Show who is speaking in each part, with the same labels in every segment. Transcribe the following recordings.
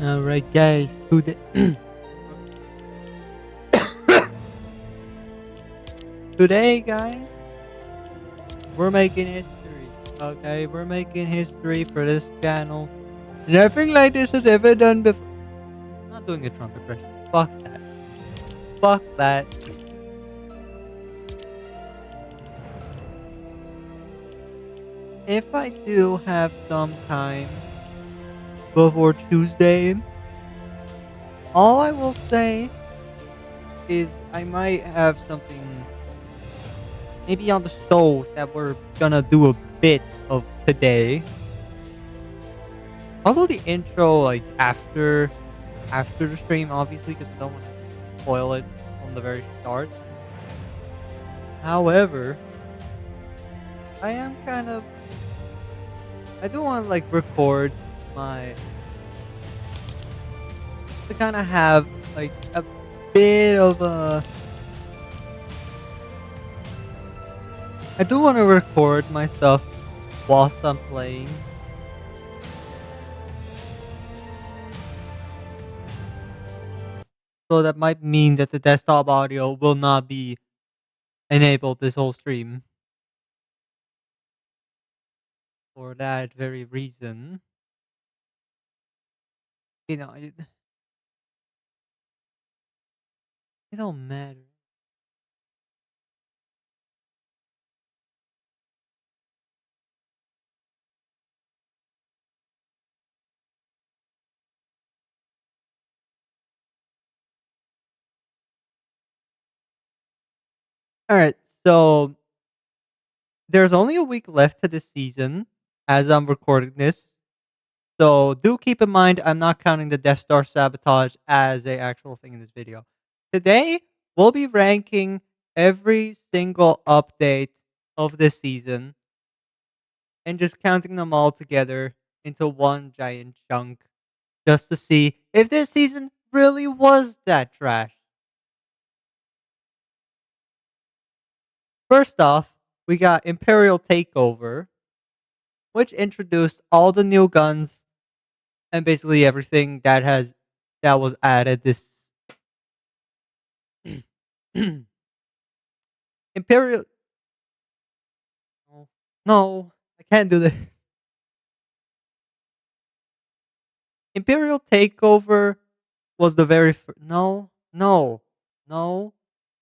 Speaker 1: Alright, guys. Today, guys, we're making history. Okay, we're making history for this channel. Nothing like this has ever done before. I'm not doing a Trump impression. Fuck that. Fuck that. If I do have some time before Tuesday, all I will say is I might have something maybe on the stove that we're gonna do a bit of today. Although the intro, like after the stream, obviously, because I don't want to spoil it from the very start. However, I am kind of I do want to like record my to kind of have like a bit of a. I do want to record my stuff whilst I'm playing. So that might mean that the desktop audio will not be enabled this whole stream. For that very reason, it don't matter. All right, so there's only a week left to this season as I'm recording this. So do keep in mind I'm not counting the Death Star sabotage as a actual thing in this video. Today we'll be ranking every single update of this season and just counting them all together into one giant chunk just to see if this season really was that trash. First off, we got Imperial Takeover, which introduced all the new guns and basically everything that was added this Imperial. No, no, I can't do this. Imperial Takeover was the very no, no, no.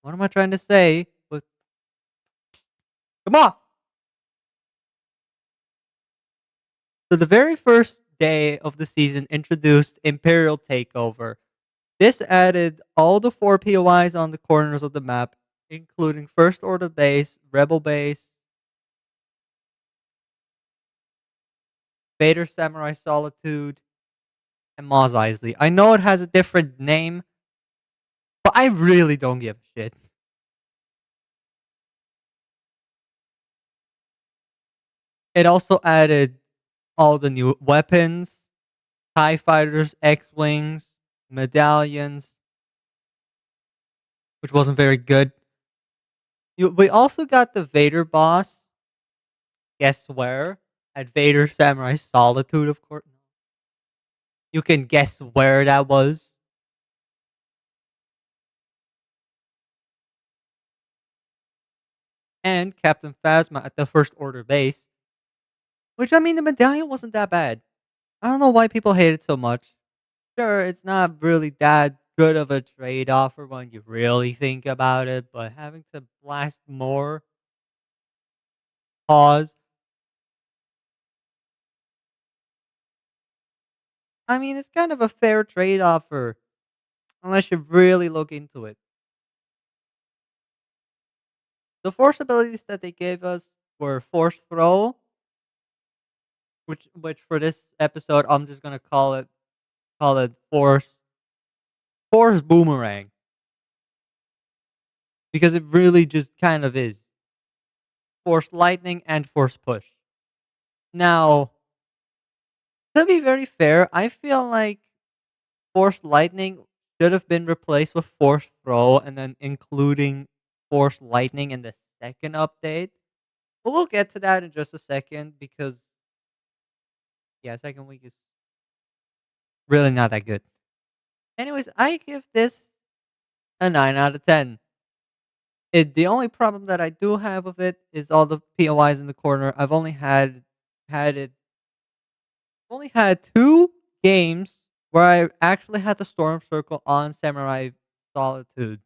Speaker 1: What am I trying to say? But come on. So the very first day of the season introduced Imperial Takeover. This added all the 4 POIs on the corners of the map, including First Order Base, Rebel Base, Vader Samurai Solitude, and Mos Eisley. I know it has a different name, but I really don't give a shit. It also added all the new weapons, TIE fighters, X-Wings, medallions, which wasn't very good. We also got the Vader boss. Guess where? At Vader Samurai Solitude, of course. You can guess where that was. And Captain Phasma at the First Order base. Which, I mean, the medallion wasn't that bad. I don't know why people hate it so much. Sure, it's not really that good of a trade offer when you really think about it, but having to blast more pause. I mean, it's kind of a fair trade offer, unless you really look into it. The force abilities that they gave us were Force Throw, which for this episode I'm just gonna call it Force Boomerang because it really just kind of is Force Lightning and Force Push. Now, to be very fair, I feel like Force Lightning should have been replaced with Force Throw and then including Force Lightning in the second update. But we'll get to that in just a second because, yeah, second week is. Really not that good. Anyways, I give this a 9 out of 10. The only problem that I do have with it is all the POIs in the corner. I've only had it only had 2 games where I actually had the Storm Circle on Samurai Solitude.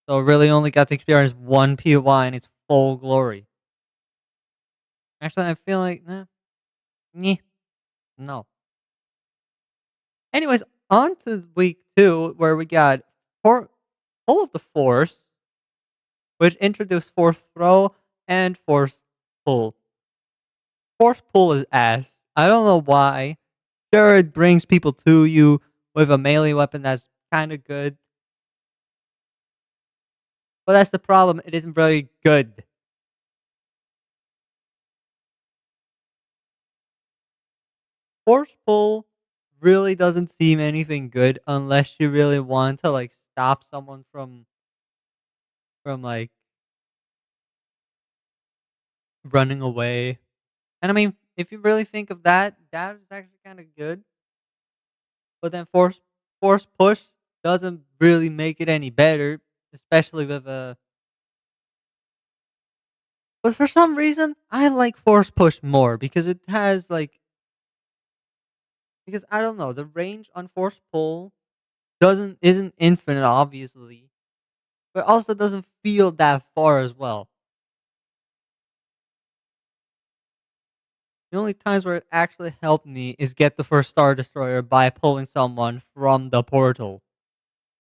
Speaker 1: So really only got to experience 1 POI in its full glory. Actually, I feel like, nah, meh, no. Anyways, on to week 2 where we got for all of the Force, which introduced Force Throw and Force Pull. Force Pull is ass. I don't know why. Sure, it brings people to you with a melee weapon that's kind of good, but that's the problem. It isn't really good. Force Pull really doesn't seem anything good unless you really want to like stop someone from like running away. And I mean, if you really think of that, that is actually kind of good. But then force push doesn't really make it any better, especially with a. But for some reason, I like force push more because it has like because I don't know the range on force pull doesn't isn't infinite obviously, but also doesn't feel that far as well. The only times where it actually helped me is get the first Star Destroyer by pulling someone from the portal.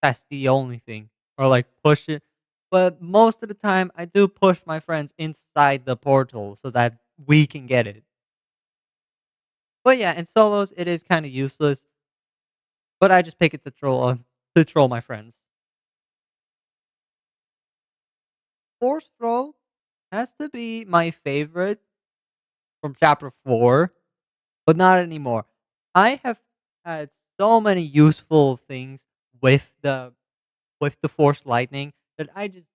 Speaker 1: That's the only thing. Or like push it. But most of the time I do push my friends inside the portal so that we can get it. But yeah, in solos it is kind of useless. But I just pick it to troll my friends. Force throw has to be my favorite from chapter 4, but not anymore. I have had so many useful things with the force lightning that I just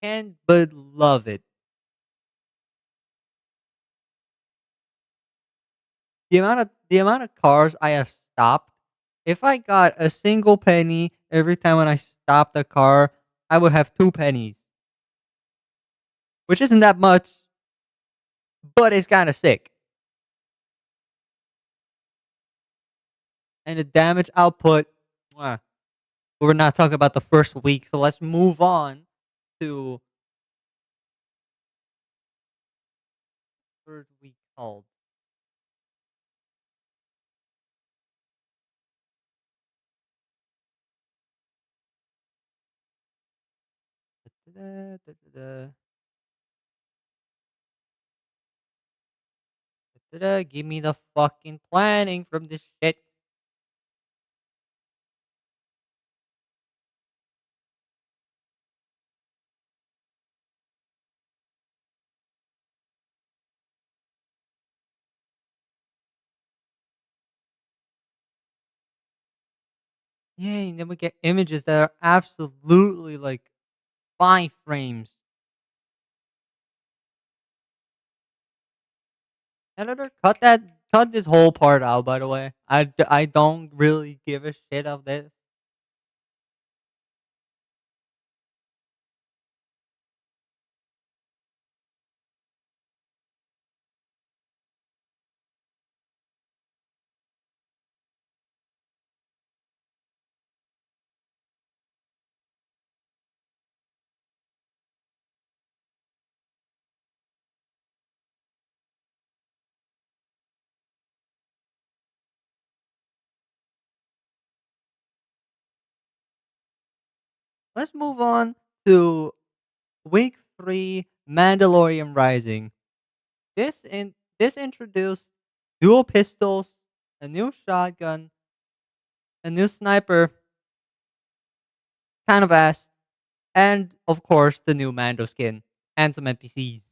Speaker 1: can't but love it. The amount of cars I have stopped, if I got a single penny every time when I stopped a car, I would have 2 pennies, which isn't that much, but it's kinda sick. And the damage output, mwah, we're not talking about the first week, so let's move on to third week called. Da-da-da, da-da-da, da-da-da, give me the fucking planning from this shit. Yay, and then we get images that are absolutely, like, 5 frames. Editor, cut this whole part out, by the way. I don't really give a shit of this. Let's move on to week 3, Mandalorian Rising. This introduced dual pistols, a new shotgun, a new sniper, kind of ass, and of course the new Mando skin and some NPCs.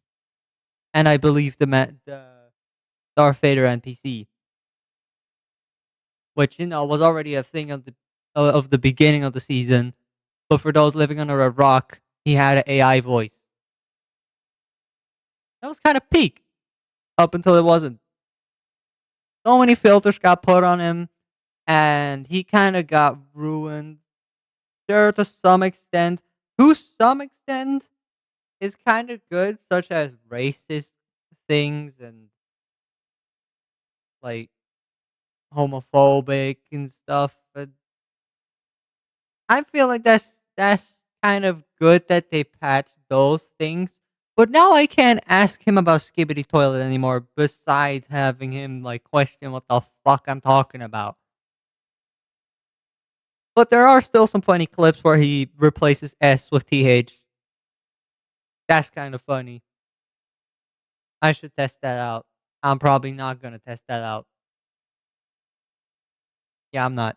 Speaker 1: And I believe the Darth Vader NPC, which was already a thing of the beginning of the season. But for those living under a rock, he had an AI voice. That was kind of peak up until it wasn't. So many filters got put on him, and he kind of got ruined. Sure, to some extent. To some extent, is kind of good, such as racist things and like homophobic and stuff. But I feel like that's kind of good that they patched those things. But now I can't ask him about Skibbity Toilet anymore. Besides having him like question what the fuck I'm talking about. But there are still some funny clips where he replaces S with TH. That's kind of funny. I should test that out. I'm probably not gonna test that out. Yeah, I'm not.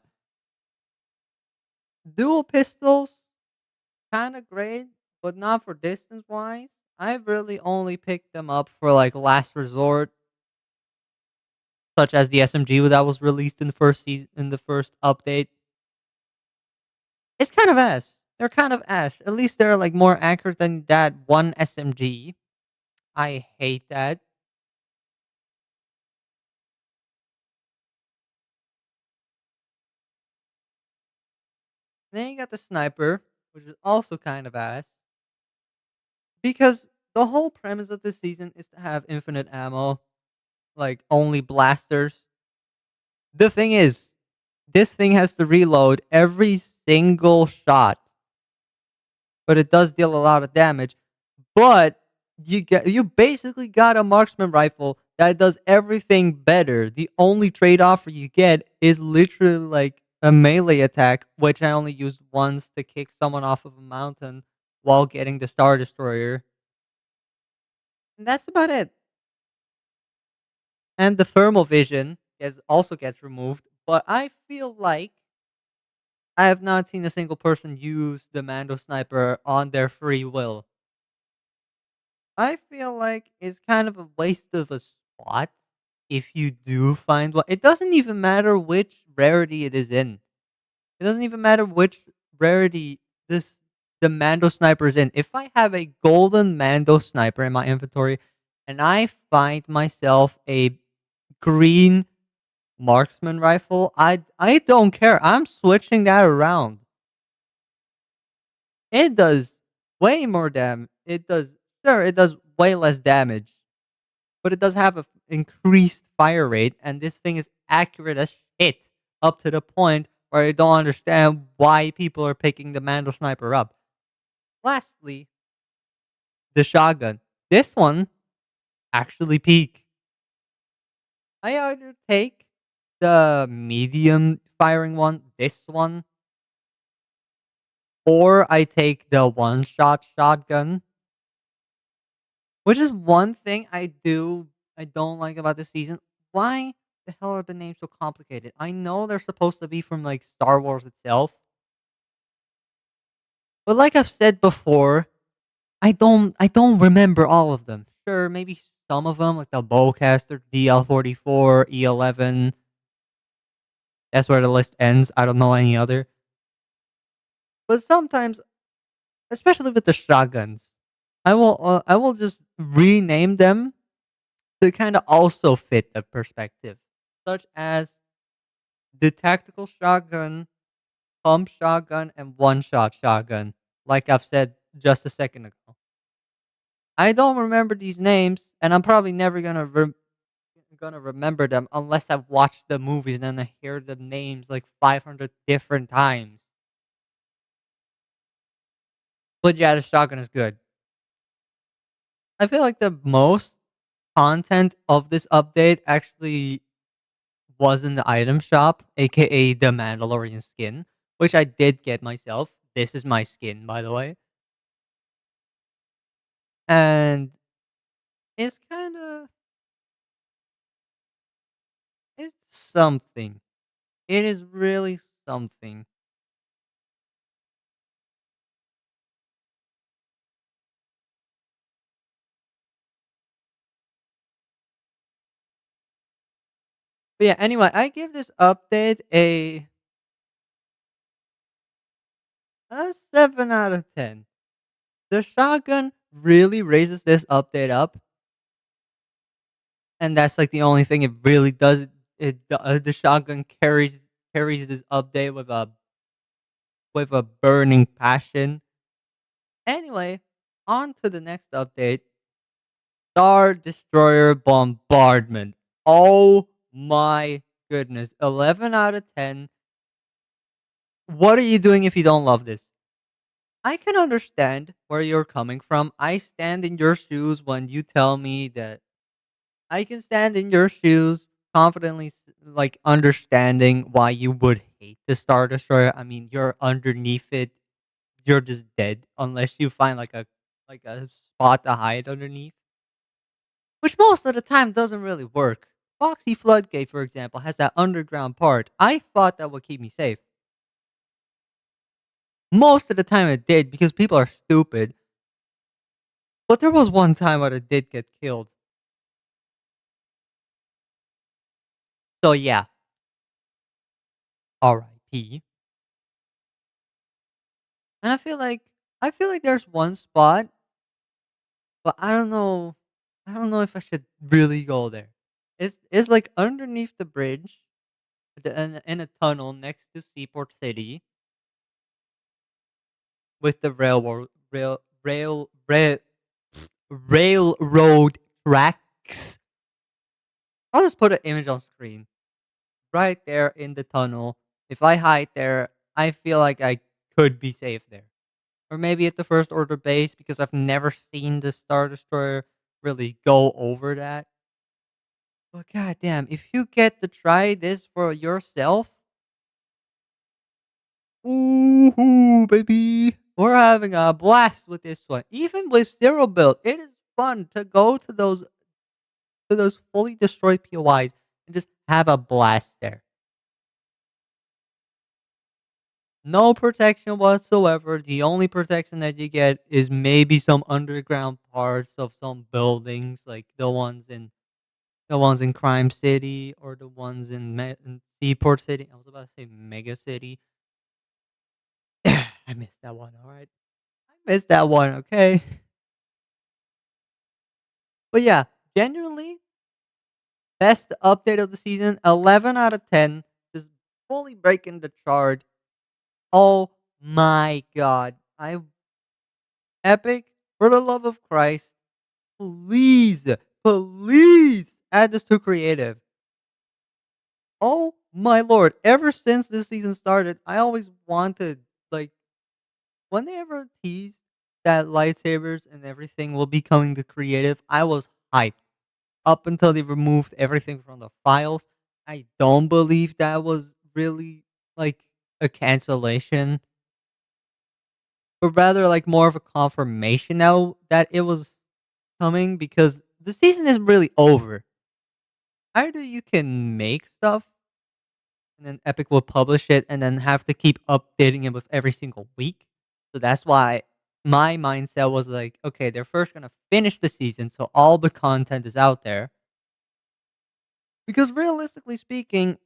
Speaker 1: Dual pistols, kind of great, but not for distance wise. I really only picked them up for like last resort, such as the SMG that was released in the first season, in the first update. It's kind of ass. They're kind of ass. At least they're like more accurate than that one SMG. I hate that. Then you got the sniper, which is also kind of ass. Because the whole premise of this season is to have infinite ammo, like only blasters. The thing is, this thing has to reload every single shot, but it does deal a lot of damage. But you basically got a marksman rifle that does everything better. The only trade off you get is literally like a melee attack, which I only used once to kick someone off of a mountain while getting the Star Destroyer. And that's about it. And the thermal vision also gets removed. But I feel like I have not seen a single person use the Mando sniper on their free will. I feel like it's kind of a waste of a spot if you do find one. It doesn't even matter which rarity it is in. It doesn't even matter which rarity this the Mando sniper is in. If I have a golden Mando sniper in my inventory and I find myself a green marksman rifle, I don't care. I'm switching that around. It does way more damage. It does sure it does way less damage, but it does have a increased fire rate, and this thing is accurate as shit up to the point where I don't understand why people are picking the Mando sniper up. Lastly, the shotgun. This one actually peak. I either take the medium firing one, this one, or I take the one shot shotgun, which is one thing I don't like about this season. Why the hell are the names so complicated? I know they're supposed to be from like Star Wars itself, but like I've said before, I don't remember all of them. Sure, maybe some of them like the Bowcaster, DL-44, E11. That's where the list ends. I don't know any other. But sometimes, especially with the shotguns, I will just rename them to kind of also fit the perspective, such as the tactical shotgun, pump shotgun, and one shot shotgun, like I've said just a second ago. I don't remember these names, and I'm probably never gonna remember them unless I've watched the movies and then I hear the names like 500 different times. But yeah, the shotgun is good. I feel like the most content of this update actually was in the item shop, aka the Mandalorian skin, which I did get myself. This is my skin, by the way. And it's kind of it's something. It is really something. But yeah, anyway, I give this update a 7 out of 10. The shotgun really raises this update up, and that's like the only thing it really does. the shotgun carries this update with a burning passion. Anyway, on to the next update. Star Destroyer Bombardment. Oh my goodness. 11 out of 10. What are you doing if you don't love this? I can understand where you're coming from. I stand in your shoes when you tell me that I can stand in your shoes confidently, like understanding why you would hate the Star Destroyer. I mean, you're underneath it. You're just dead unless you find like a spot to hide underneath. Which most of the time doesn't really work. Foxy Floodgate, for example, has that underground part. I thought that would keep me safe. Most of the time it did because people are stupid. But there was one time where it did get killed. So yeah, R.I.P. And I feel like there's one spot, but I don't know. I don't know if I should really go there. It's like underneath the bridge, in a tunnel next to Seaport City with the railroad tracks. I'll just put an image on screen right there in the tunnel. If I hide there, I feel like I could be safe there. Or maybe at the first order base because I've never seen the Star Destroyer really go over that. But goddamn, if you get to try this for yourself, ooh, baby, we're having a blast with this one. Even with zero build, it is fun to go to those fully destroyed POIs and just have a blast there. No protection whatsoever. The only protection that you get is maybe some underground parts of some buildings, like the ones in Crime City or the ones in Seaport City. I was about to say Mega City. I missed that one. All right, I missed that one. Okay, but yeah, genuinely best update of the season. 11 out of 10. Just fully breaking the chart. Oh my god! I Epic, for the love of Christ, please, please add this to creative. Oh my lord! Ever since this season started, I always wanted, like, when they ever teased that lightsabers and everything will be coming to creative, I was hyped. Up until they removed everything from the files, I don't believe that was really like a cancellation, but rather like more of a confirmation now that it was coming because the season isn't really over. Either you can make stuff and then Epic will publish it and then have to keep updating it with every single week. So that's why my mindset was like, okay, they're first gonna finish the season so all the content is out there. Because realistically speaking,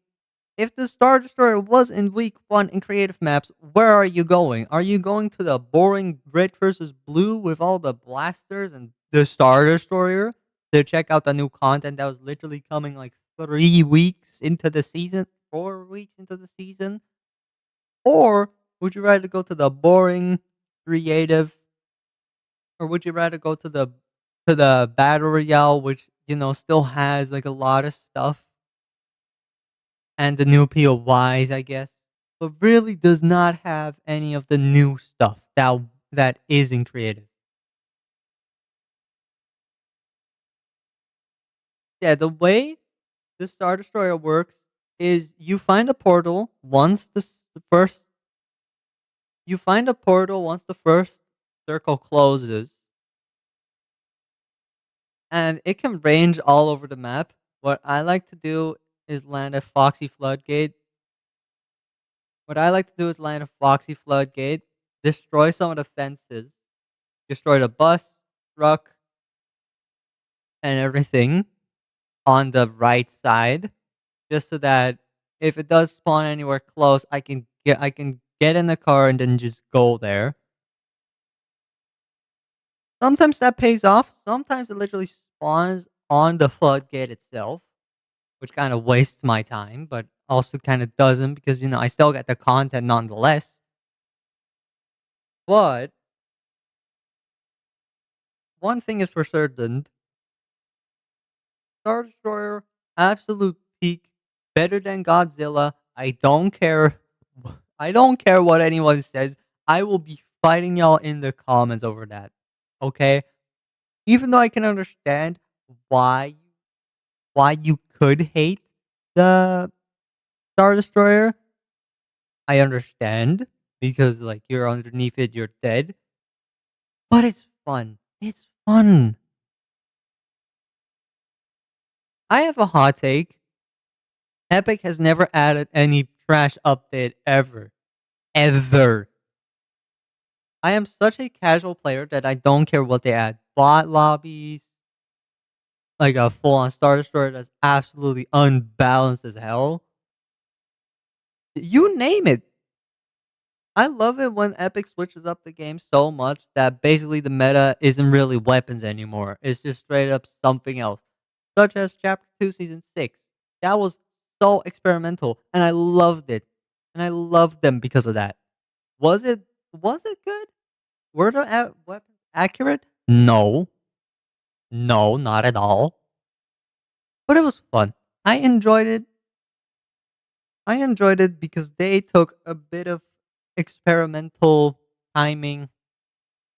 Speaker 1: if the Star Destroyer was in week 1 in creative maps, where are you going? Are you going to the boring red versus blue with all the blasters and the Star Destroyer to check out the new content that was literally coming like 3 weeks into the season, 4 weeks into the season? Or would you rather go to the boring creative, or would you rather go to the battle royale, which still has like a lot of stuff and the new POIs, I guess, but really does not have any of the new stuff that is in creative. Yeah, the way the Star Destroyer works is you find a portal once the first circle closes, and it can range all over the map. What I like to do is land a Foxy Floodgate. What I like to do is land a Foxy Floodgate, destroy some of the fences, destroy the bus, truck, and everything on the right side, just so that if it does spawn anywhere close, I can get in the car and then just go there. Sometimes that pays off. Sometimes it literally spawns on the floodgate itself. which kind of wastes my time, but also kind of doesn't because I still get the content nonetheless. But one thing is for certain: Star Destroyer, absolute peak, better than Godzilla. I don't care. I don't care what anyone says. I will be fighting y'all in the comments over that. Okay? Even though I can understand why you could hate the Star Destroyer, I understand because like you're underneath it, you're dead. But it's fun. It's fun. I have a hot take. Epic has never added any trash update ever. Ever. I am such a casual player that I don't care what they add. Bot lobbies, like a full on Star Destroyer that's absolutely unbalanced as hell. You name it. I love it when Epic switches up the game so much that basically the meta isn't really weapons anymore. It's just straight up something else. Such as Chapter 2 Season 6. That was so experimental and I loved it. And I loved them because of that. Was it good? Were the weapons accurate? No. No, not at all. But it was fun. I enjoyed it. I enjoyed it because they took a bit of experimental timing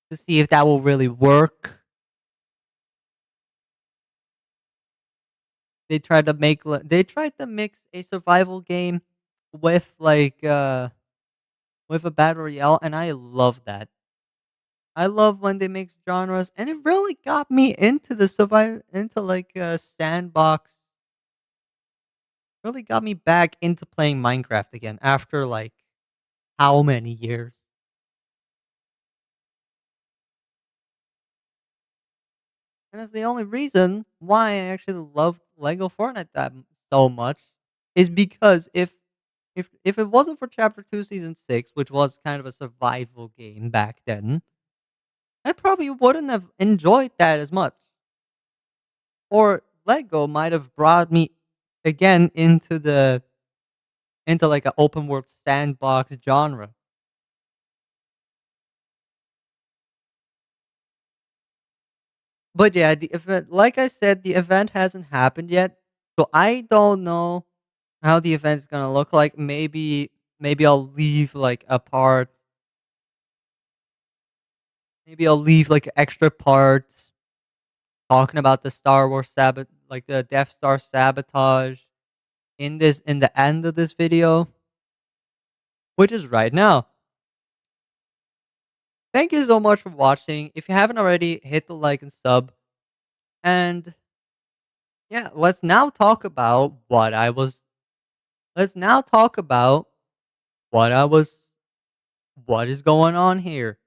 Speaker 1: to see if that will really work. They tried to mix a survival game with with a battle royale, and I love that. I love when they mix genres, and it really got me into the into like a sandbox. Really got me back into playing Minecraft again after like how many years? And that's the only reason why I actually love Lego Fortnite so much is because if it wasn't for Chapter 2 Season 6, which was kind of a survival game back then, I probably wouldn't have enjoyed that as much. Or Lego might have brought me again into like an open world sandbox genre. But yeah, the event, like I said, the event hasn't happened yet, so I don't know how the event's gonna look like. Maybe I'll leave like a part. Maybe I'll leave like extra parts talking about the Star Wars like the Death Star sabotage in the end of this video, which is right now. Thank you so much for watching. If you haven't already, hit the like and sub. And yeah, let's now talk about what I was what is going on here.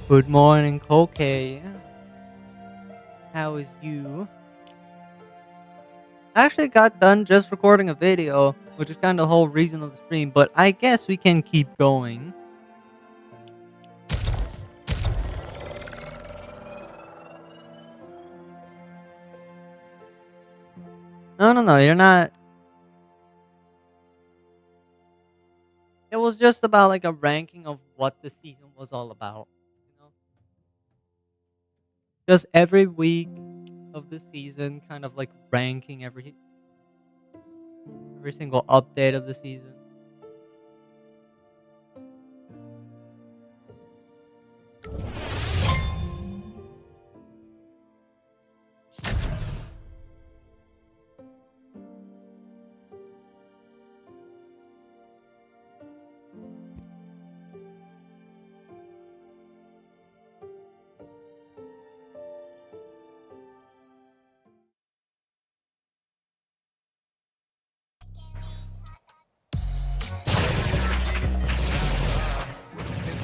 Speaker 1: Good morning, Koke. How is you? I actually got done just recording a video, which is kind of the whole reason of the stream, but I guess we can keep going. No, you're not. It was just about like a ranking of what the season was all about. You know? Just every week of the season, kind of like ranking every single update of the season.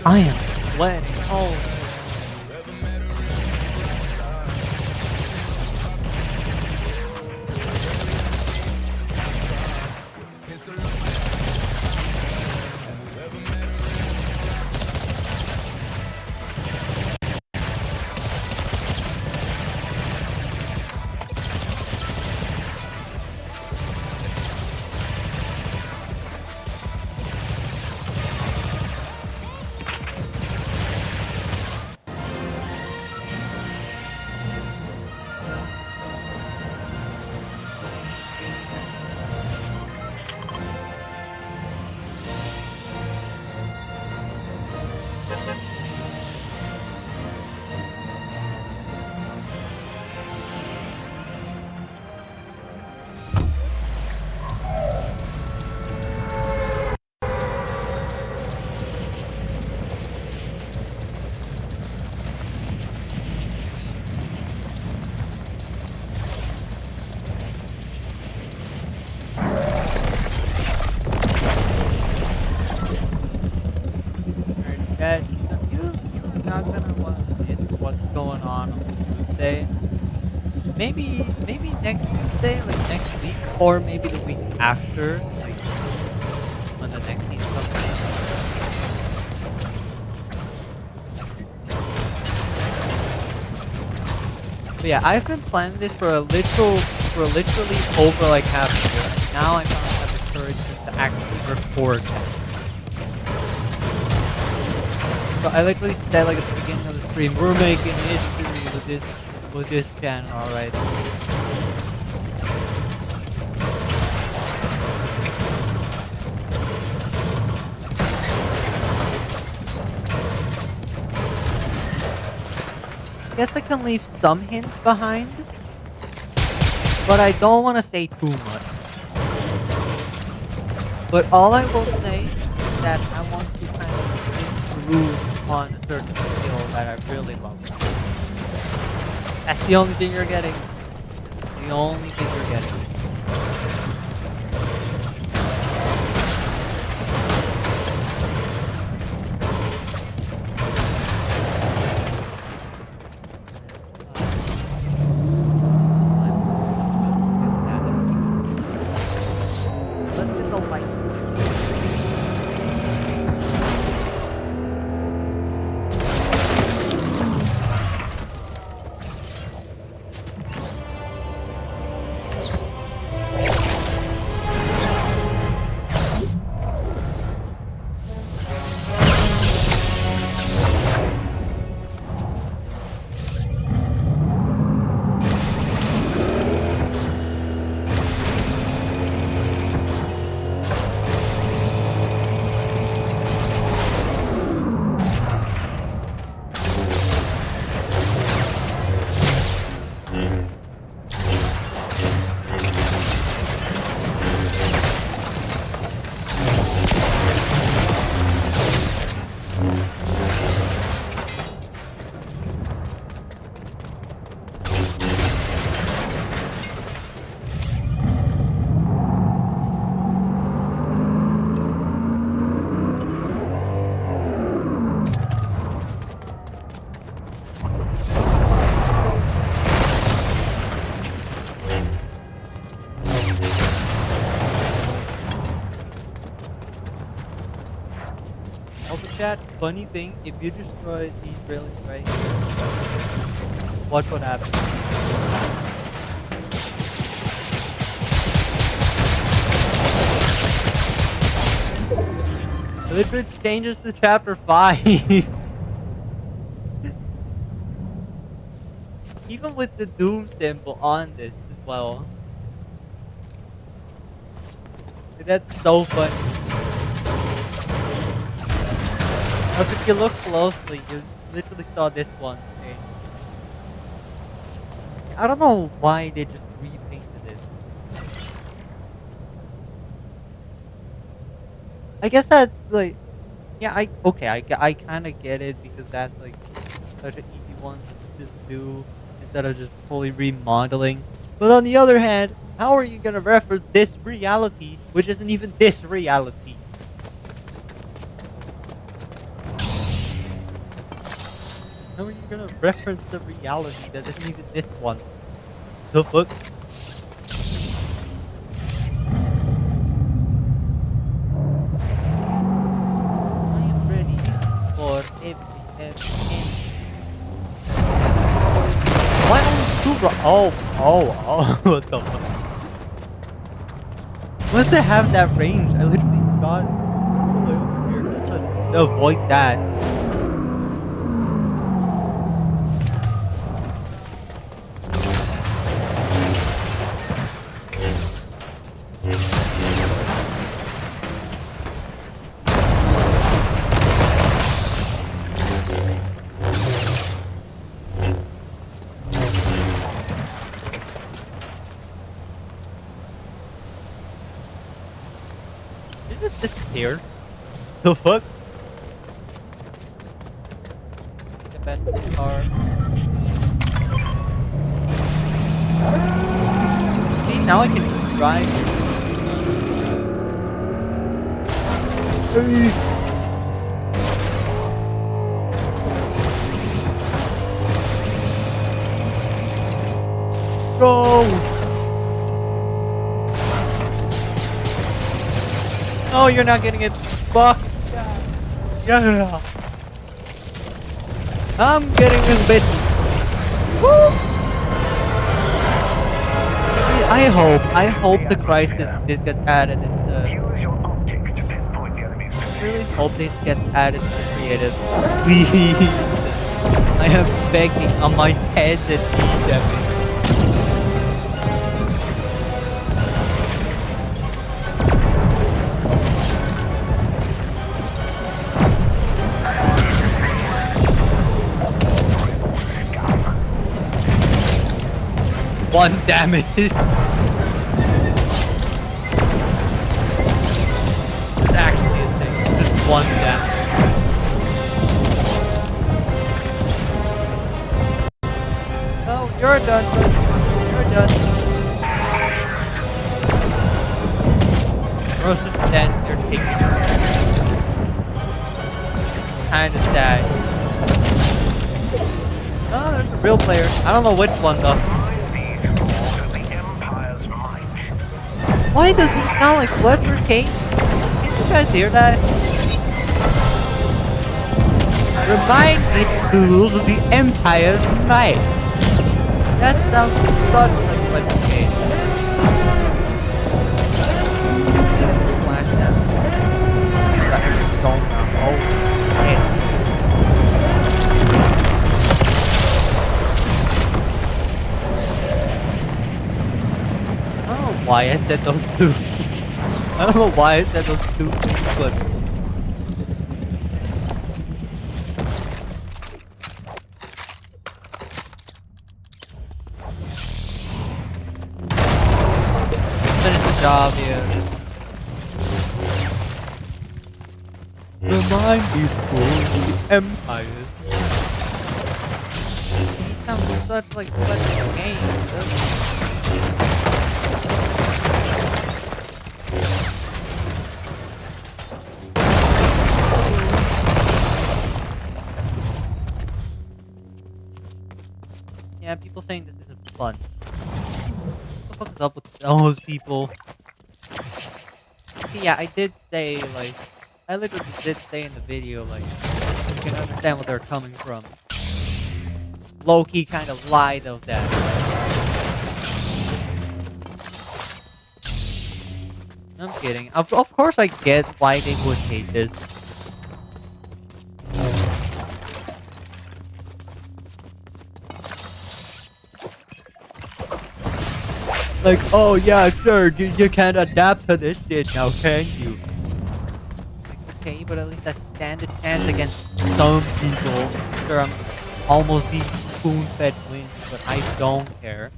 Speaker 1: I am sweating. Oh. maybe next Tuesday, like next week, or maybe the week after, like when the next season comes out. But yeah, I've been planning this for literally over like half a year. And now I finally have the courage to actually record. So I literally said like at the beginning of the stream, we're making history with this channel, alright. I guess I can leave some hints behind, but I don't want to say too much. But all I will say is that I want to kind of improve on a certain skill that I really love. That's the only thing you're getting. The only thing you're getting. Let's get the light. Also, chat, funny thing, if you destroy these railings right here, what would happen? It literally changes to chapter 5. Even with the doom symbol on this as well. That's so funny. Because if you look closely, you literally saw this one change. I don't know why they just repainted it. I guess that's like, yeah, I kind of get it because that's like such an easy one to just do instead of just fully remodeling. But on the other hand, how are you gonna reference this reality, which isn't even this reality? How are you gonna reference the reality that isn't even this one? The fuck? I am ready for everything. Why only 2 oh, what the fuck? Once they have that range, I literally got all the way over here just to avoid that. Did it just disappear? The fuck? Get back to the car. See, now I can drive. go! No, you're not getting it. Fuck. Yeah. I'm getting this bitch. Woo! I hope the crisis this gets added into. I really hope this gets added to creative. Please. I am begging on my head and knees, Devin. One damage. This is actually a thing. Just one damage. Oh, you're done. You're done. Roasted dead. You're taking it. Kinda sad. Oh, there's a real player. I don't know which one though. Why does he sound like Fletcher Kane? Can you guys hear that? Remind me, fools, of the Empire's might. That sounds such like Fletcher Kane. Flash that. Oh, man. I don't know why I said those two. I don't know why I said those two things, but finish the job here. Remind these fools of the Empire. He sounds such like Fletcher Kane, doesn't he? Yeah, people saying this isn't fun. What the fuck is up with those people? See, yeah, I did say, like, I literally did say in the video, like, you can understand where they're coming from. Low-key kind of lied of that. I'm kidding. Of course I get why they would hate this. Like, oh yeah, sure, you can't adapt to this shit now, can you? Like, okay, but at least I stand a chance against some people. Sure, I'm almost being spoon-fed wins, but I don't care.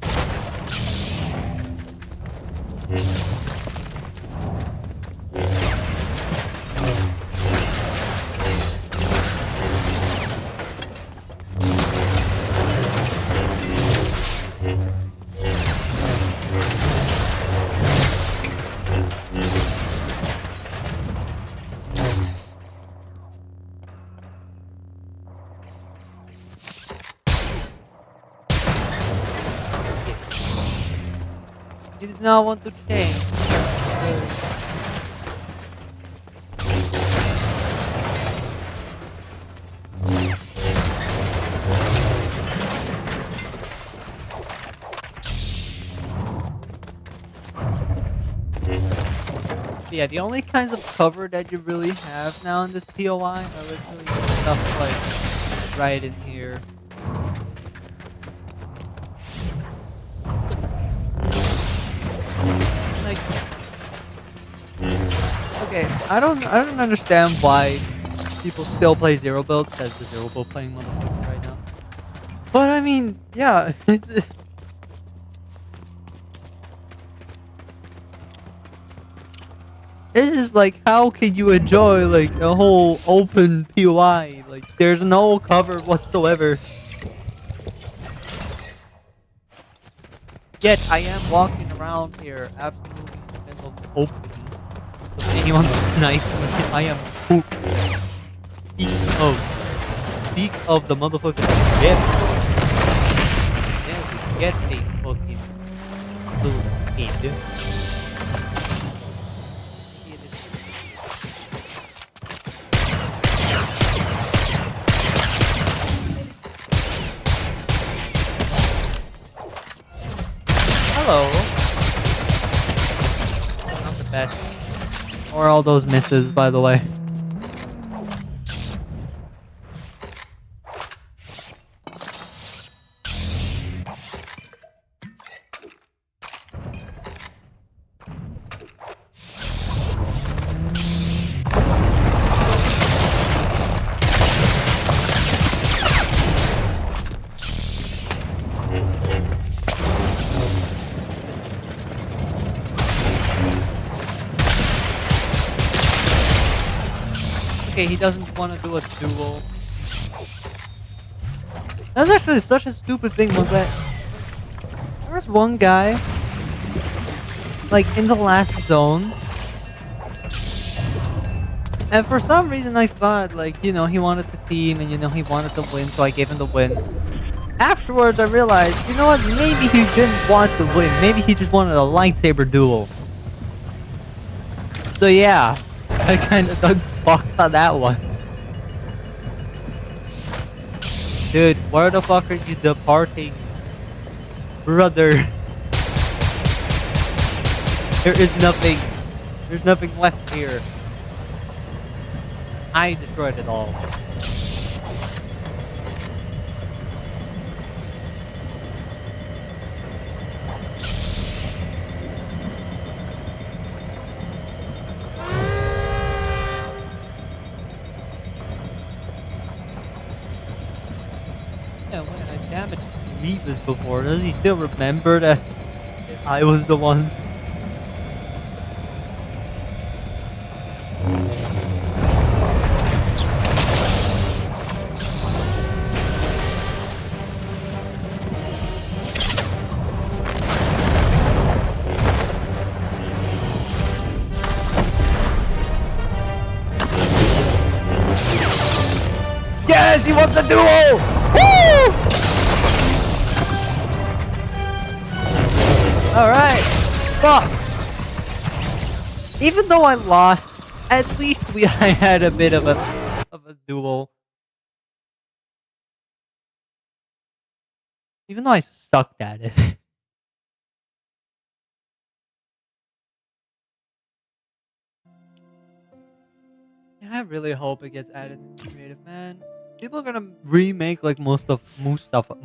Speaker 1: He does not want to change. Yeah, the only kinds of cover that you really have now in this POI are literally stuff like right in here. Like, okay, I don't understand why people still play zero builds as the zero build playing motherfucker right now. But I mean, yeah, it's just like, how can you enjoy like a whole open POI? Like, there's no cover whatsoever. Yet I am walking around here absolutely in the middle of the open. If anyone's nice, I am pooped. Speak of the motherfucking get. Yeah, we get a fucking absolute kid. Hello. Not the best. Or all those misses, by the way. Okay, he doesn't want to do a duel. That's actually such a stupid thing, was that there was one guy, like, in the last zone, and for some reason I thought, like, you know, he wanted the team, and, you know, he wanted to win, so I gave him the win. Afterwards, I realized, you know what, maybe he didn't want to win, maybe he just wanted a lightsaber duel. So yeah, I kinda done fucked on that one. Dude, where the fuck are you departing? Brother. There is nothing. There's nothing left here. I destroyed it all. Yeah, when I damaged Revis before, does he still remember that I was the one? Yes, he wants a duel! Woo! Alright. Fuck. Even though I lost, at least I had a bit of a duel. Even though I sucked at it. Yeah, I really hope it gets added into creative, man. People are gonna remake like most of Mustafar.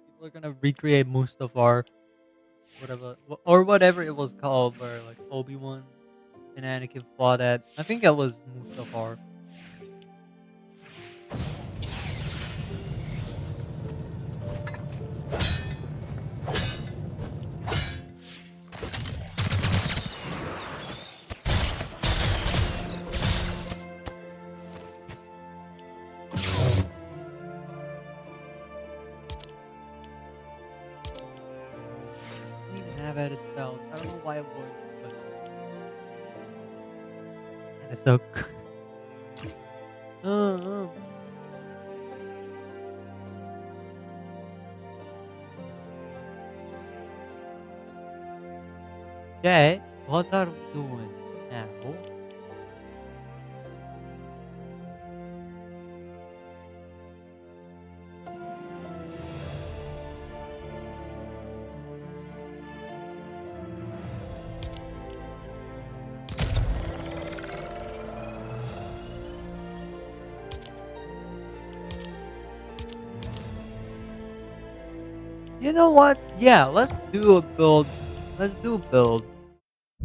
Speaker 1: People are gonna recreate Mustafar, whatever it was called, where like Obi-Wan and Anakin fought at. I think that was Mustafar. Didn't even have added spells. I don't know why it would, but and it's so. uh. Jay, what are we doing now? You know what? Yeah, let's do a build. Let's do a build.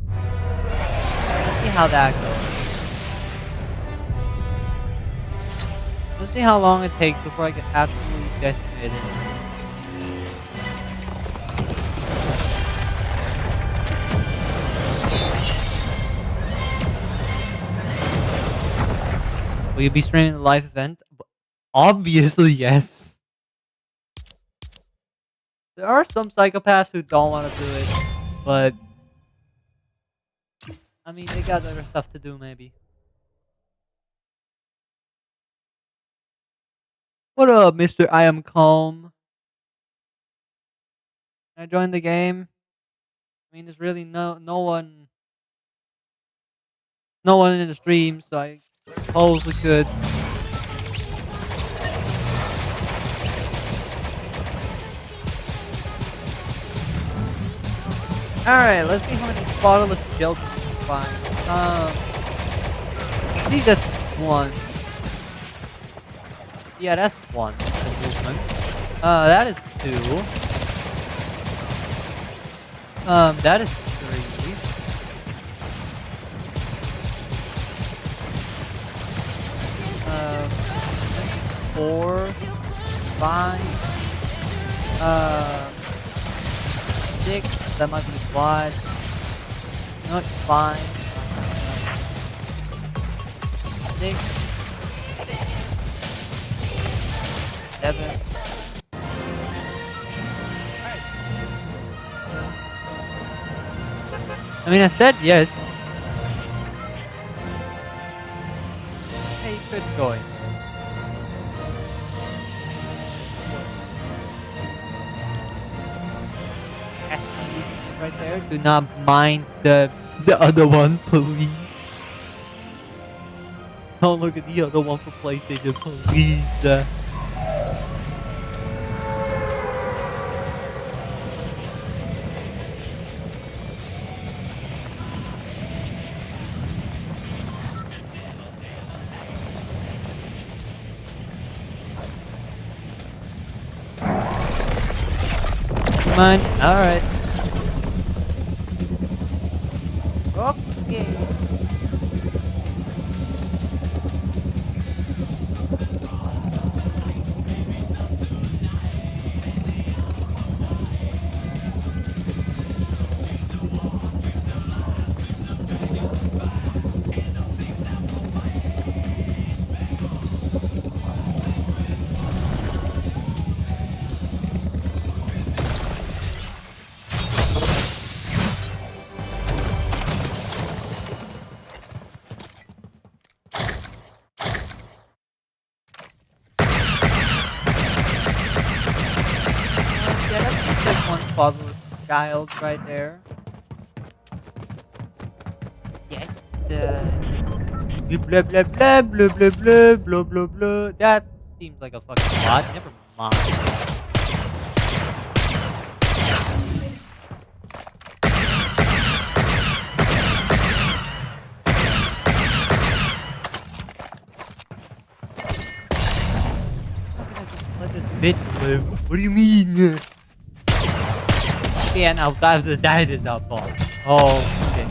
Speaker 1: Let's see how that goes. Let's see how long it takes before I get absolutely decimated. Will you be streaming the live event? Obviously, yes. There are some psychopaths who don't want to do it, but I mean, they got other stuff to do, maybe. What up, Mister? I am calm. Can I join the game? I mean, there's really no one in the stream, so I suppose we could. All right, let's see how many bottomless shells we can find. I think that's one. Yeah, that's one. The movement. That is two. That is three. That's four, five, six. That might be quad. Not five, six, seven. I mean, I said yes. Hey, good joy. Right there. Do not mind the other one, please. Don't look at the other one for PlayStation, please. Come on. All right. Okay. Yeah, that's just one fatherless child right there. Yeah. Blah blah blah blah blah blah blah blah blah. That seems like a fucking bot. Never mind. Let this bitch live. What do you mean? Yeah, now that is our fault. Oh, okay.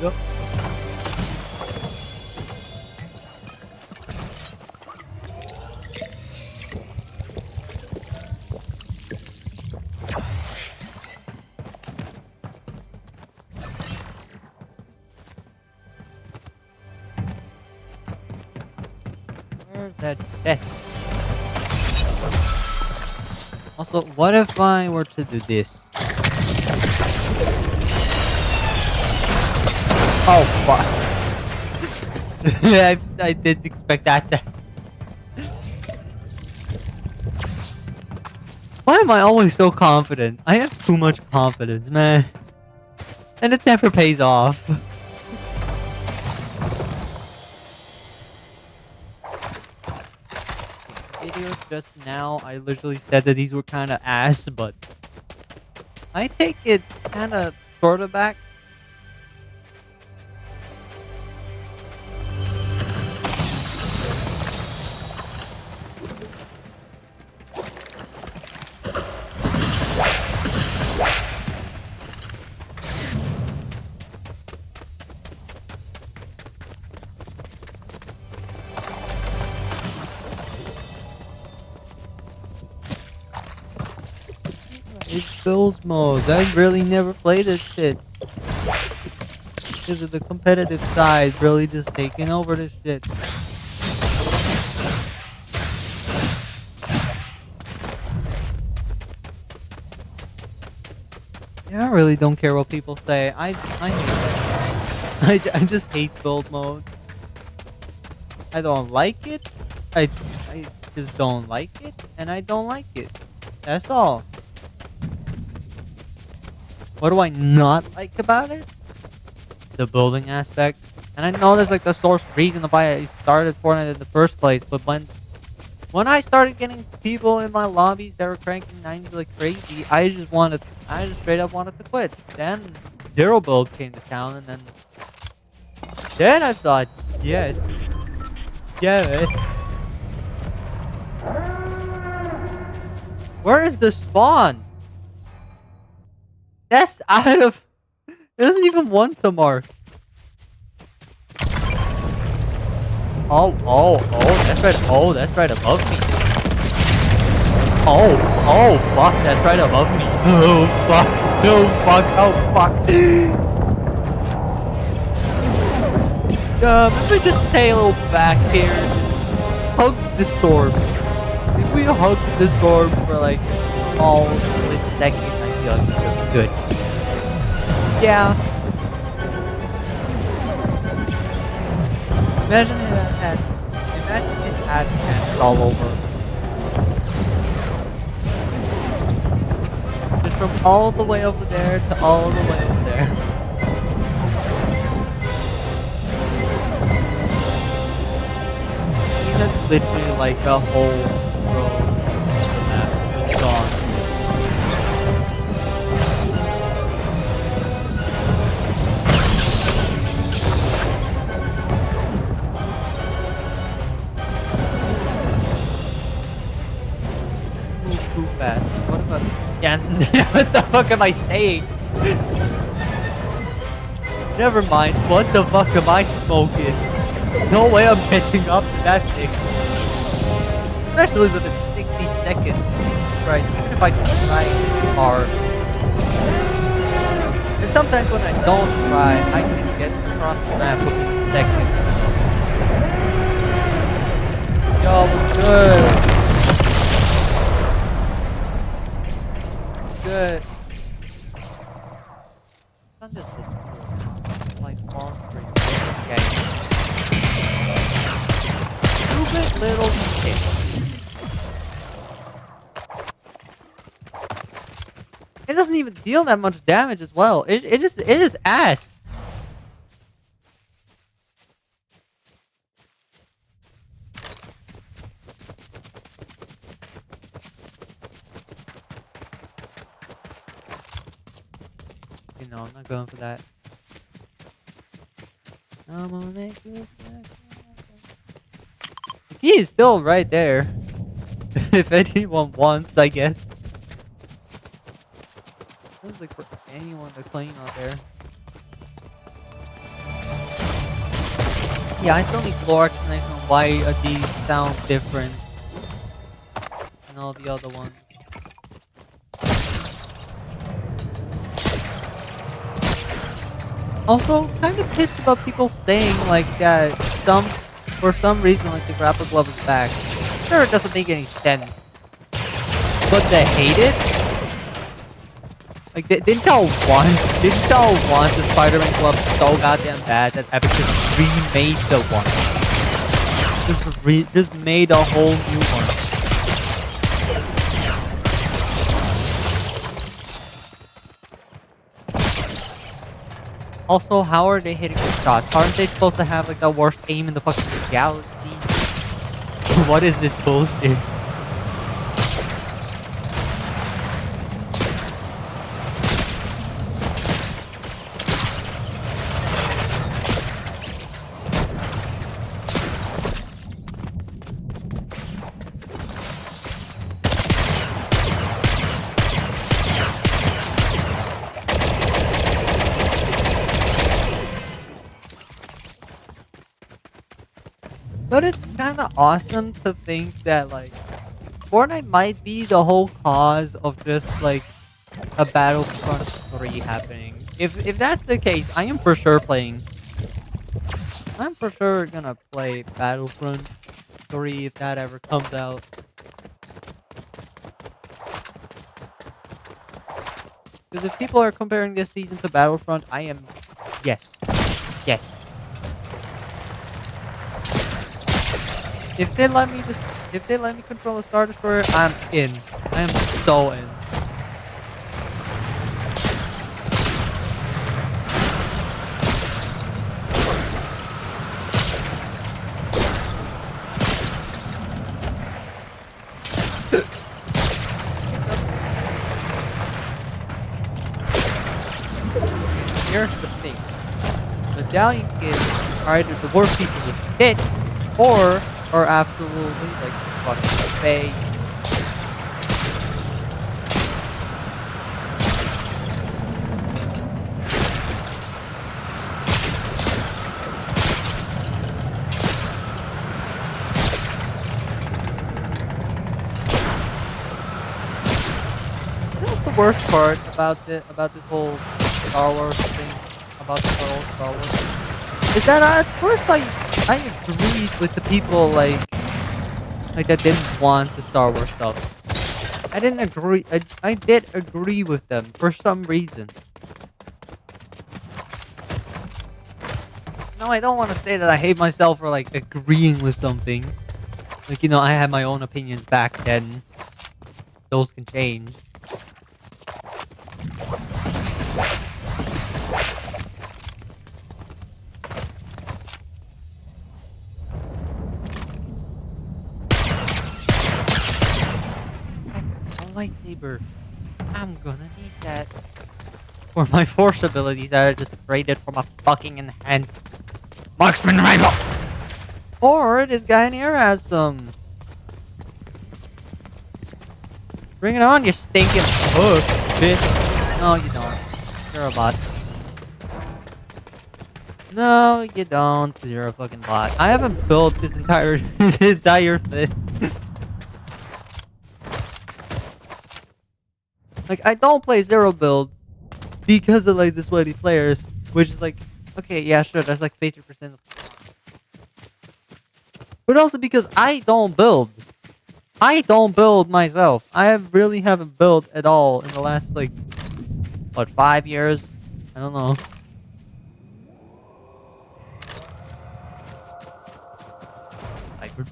Speaker 1: Yep. Where's that death? Also, what if I were to do this? Oh fuck! I didn't expect that to. Why am I always so confident? I have too much confidence, man. And it never pays off. video just now, I literally said that these were kind of ass, but I take it kind of sort of back. It's build mode. I really never played this shit. Because of the competitive side really just taking over this shit. Yeah, I really don't care what people say. I hate it. I just hate build mode. I don't like it. I just don't like it, and I don't like it. That's all. What do I not like about it? The building aspect. And I know that's like the source reason why I started Fortnite in the first place, but when I started getting people in my lobbies that were cranking 90 like crazy, I just straight up wanted to quit. Then Zero Build came to town, and then I thought, yes. Where is the spawn? That's out of... It doesn't even want to mark. Oh, that's right. Oh, that's right above me. Oh, fuck, that's right above me. Oh, fuck. Oh, fuck. If we just stay a little back here, hug the storm. If we hug the storm for like all split seconds, I feel like it's good. Yeah. Imagine it had cats all over. Just from all the way over there to all the way over there. That's literally like a whole row of the map just gone. Too fast. What about... Yeah, what the fuck am I saying? Never mind. What the fuck am I smoking? No way I'm catching up to that thing. Especially with a 60 seconds. Right, even if I try too hard. And sometimes when I don't try, I can get across the map within seconds. Yo, what's good? Good. I'm just like far straight. Okay. Stupid little shit. It doesn't even deal that much damage as well. It is ass. You know, I'm not going for that. I'm gonna make this back. He is still right there. If anyone wants, I guess. Sounds like for anyone to clean out there. Yeah, I still need floor explanation on why these sound different than all the other ones. Also, kind of pissed about people saying like that for some reason like the grapple glove is back. Sure, it doesn't make any sense, but they hate it. Like didn't tell once the Spider-Man glove so goddamn bad that Epic just remade the one. Just made a whole new one. Also, how are they hitting the shots? Aren't they supposed to have like the worst aim in the fucking galaxy? What is this bullshit? But it's kind of awesome to think that like Fortnite might be the whole cause of just like a Battlefront 3 happening. If that's the case, I'm for sure gonna play Battlefront 3 if that ever comes out. Because if people are comparing this season to Battlefront, I am yes. Yes. If they let me control a Star Destroyer, I'm in. I am so in. Here's the thing. Medallion kids are either the worst people with shit, or are absolutely like fucking fake. That's the worst part about this whole Star Wars thing, about the whole Star Wars, is that at first I agreed with the people like that didn't want the Star Wars stuff. I didn't agree. I did agree with them for some reason. No, I don't want to say that I hate myself for like agreeing with something. Like, you know, I had my own opinions back then. Those can change. Lightsaber. I'm gonna need that for my force abilities that are just traded from a fucking enhanced marksman rifle. Or this guy in here has some. Bring it on, you stinking push, bitch. No, you don't. You're a bot. No, you don't. You're a fucking bot. I haven't built this entire thing. Like, I don't play zero build because of like the sweaty players, which is like, okay, yeah, sure, that's like 50% of, but also because I don't build. I don't build myself. Really haven't built at all in the last like, what, 5 years? I don't know. Hyper.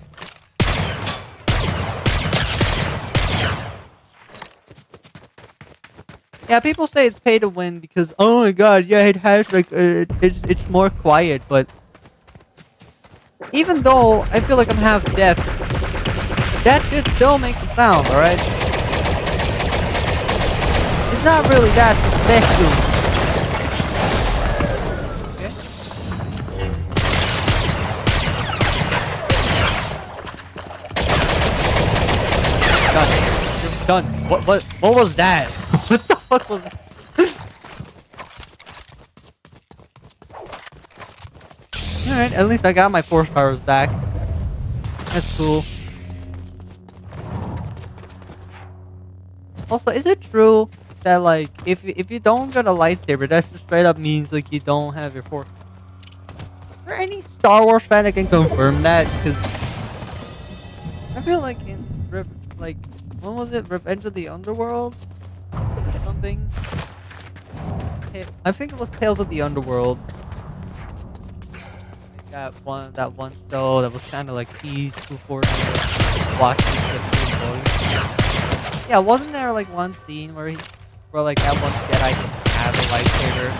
Speaker 1: Yeah, people say it's pay to win because, oh my god, yeah, it has like it's more quiet, but even though I feel like I'm half deaf, that shit still makes a sound, alright? It's not really that special. Okay? Done. What was that? What the fuck was that? Alright, at least I got my force powers back. That's cool. Also, is it true that like if you don't get a lightsaber, that just straight up means like you don't have your force? Is there any Star Wars fan that can confirm that? Because I feel like like when was it? Revenge of the Underworld or something? I think it was Tales of the Underworld. That one show that was kind of like peaceful for watching the. Yeah, wasn't there like one scene where like that one Jedi didn't have a lightsaber,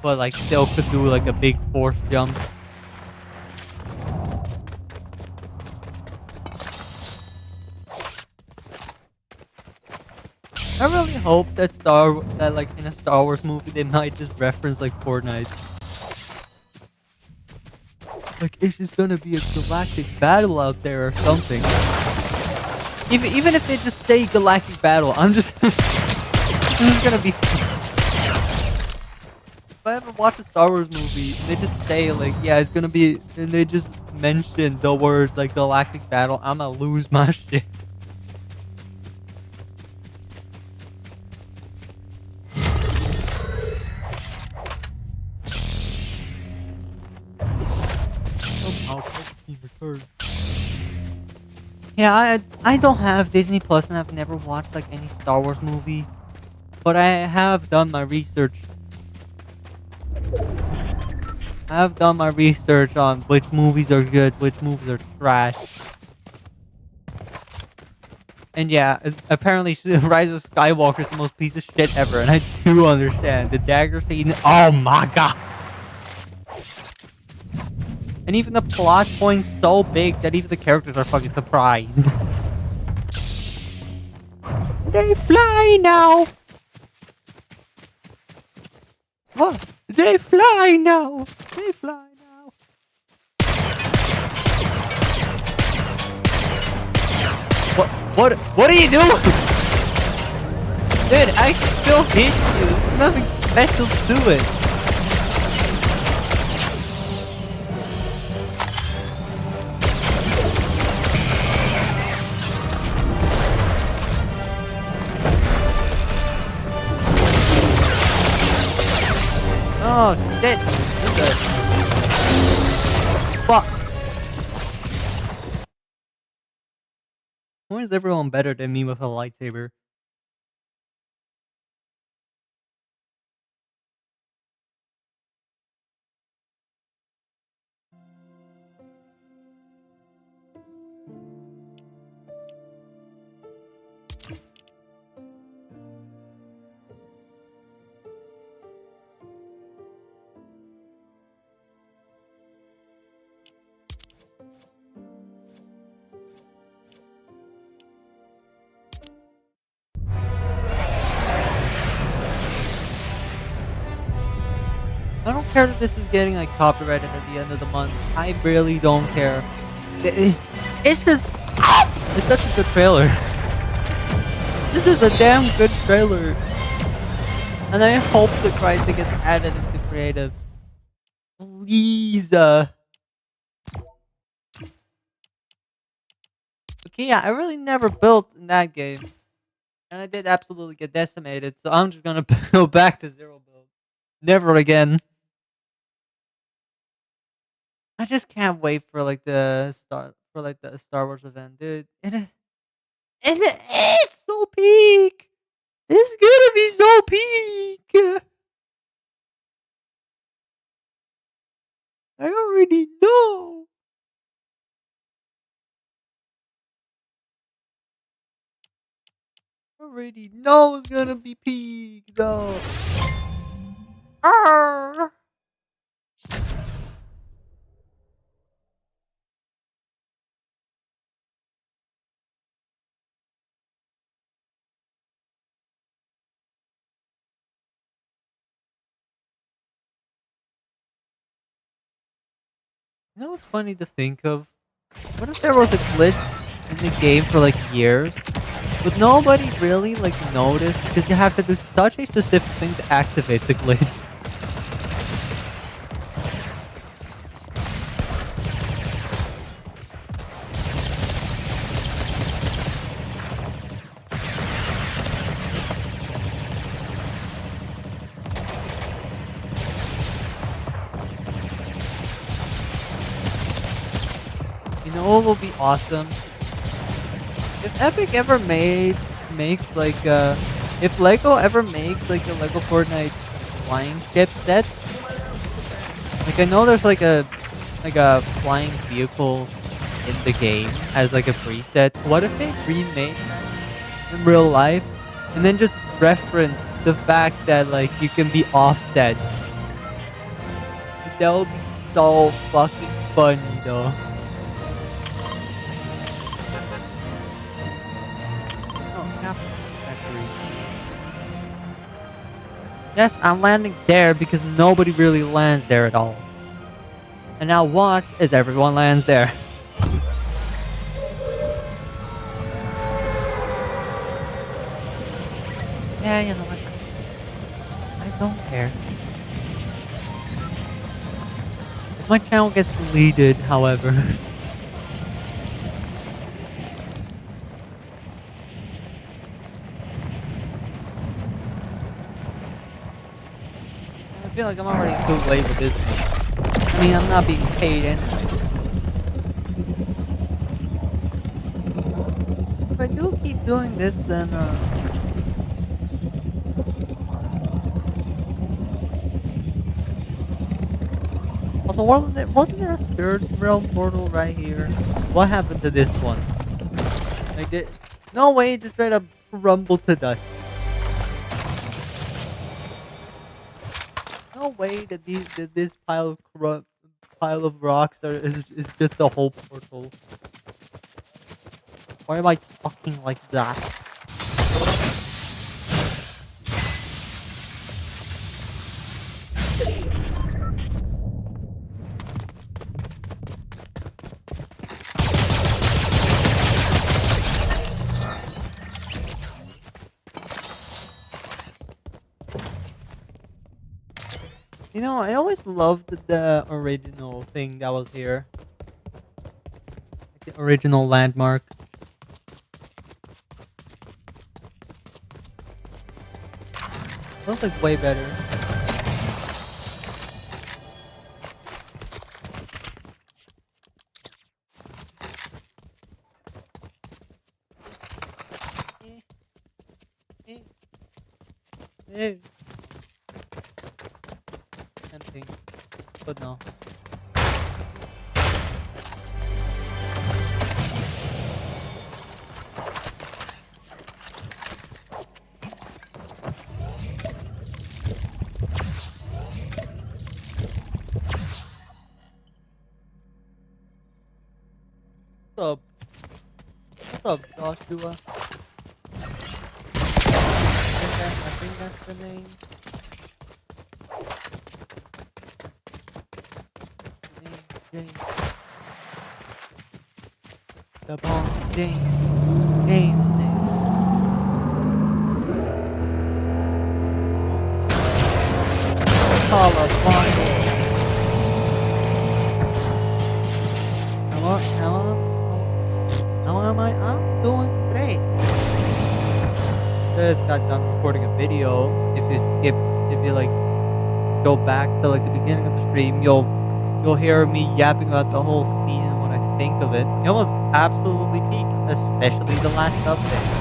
Speaker 1: but like still could do like a big force jump? I really hope that like in a Star Wars movie they might just reference like Fortnite. Like, it's just gonna be a galactic battle out there or something. Even if they just say galactic battle, I'm just, this is gonna be. I ever watch a Star Wars movie and they just say like, yeah, it's gonna be, and they just mention the words like galactic battle, I'm gonna lose my shit. Somehow Palpatine returned. Yeah, I don't have Disney Plus and I've never watched like any Star Wars movie, but I have done my research. I have done my research on which movies are good, which movies are trash. And yeah, apparently Rise of Skywalker is the most piece of shit ever, and I do understand. The dagger scene, oh my god! And even the plot point's so big that even the characters are fucking surprised. They fly now! What? They fly now! They fly now! What are you doing? Dude, I can still hit you. There's nothing special to it. Oh shit! Fuck! Why is everyone better than me with a lightsaber? I don't care that this is getting like copyrighted at the end of the month. I really don't care. It's just, it's such a good trailer. This is a damn good trailer. And I hope to Christ it gets added into creative. Please. Okay, yeah, I really never built in that game. And I did absolutely get decimated, so I'm just gonna go back to zero build. Never again. I just can't wait for like the Star Wars event, dude. It's so peak. It's gonna be so peak. I already know. I already know it's gonna be peak though. Arr! You know what's funny to think of? What if there was a glitch in the game for like years, but nobody really like noticed because you have to do such a specific thing to activate the glitch. You know what will be awesome? If Epic ever makes like if Lego ever makes like a Lego Fortnite flying ship set. Like I know there's like a flying vehicle in the game as like a preset. What if they remake that in real life and then just reference the fact that like you can be offset? That would be so fucking funny though. Yes, I'm landing there because nobody really lands there at all. And now watch as everyone lands there. Yeah, you know what? I don't care. My channel gets deleted, however. I feel like I'm already too late with this one. I mean, I'm not being paid anyway. If I do keep doing this, then also wasn't there a spirit realm portal right here? What happened to this one? Like, no way, it just straight up crumbled to dust. No way that this pile of rocks is just the whole portal. Why am I talking like that? You know, I always loved the original thing that was here. Like the original landmark. Feels like way better. Eh, eh, eh. Tempting. But no. What's up? What's up, Joshua? I think that's the name. James. The bomb. James. James. California. How am I? I'm doing great. Just got done recording a video. If you like, go back to like the beginning of the stream, you'll hear me yapping about the whole scene and what I think of it. It was absolutely peak, especially the last update.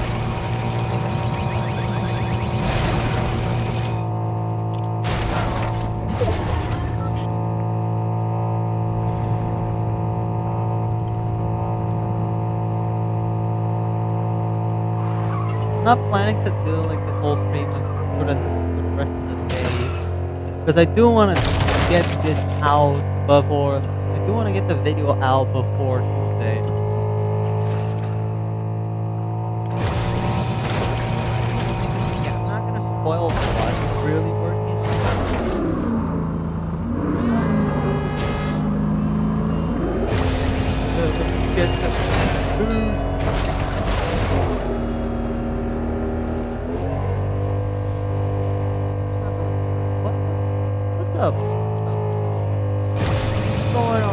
Speaker 1: I'm not planning to do like this whole stream like for the rest of the day, because I do want to get this out before. I do want to get the video out before Tuesday. Yeah, I'm not gonna spoil what I'm really working on. What's up? What's going on?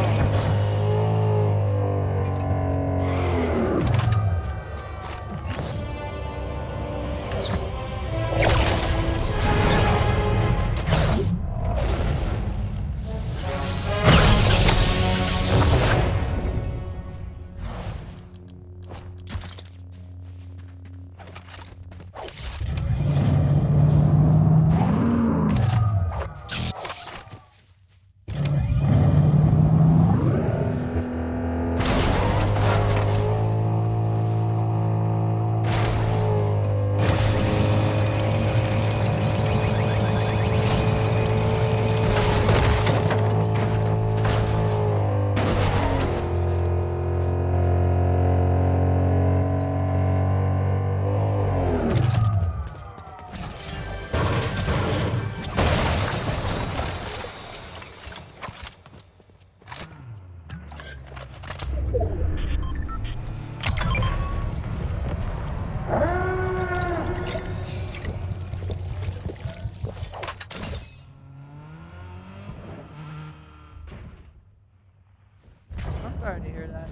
Speaker 1: Sorry to hear that.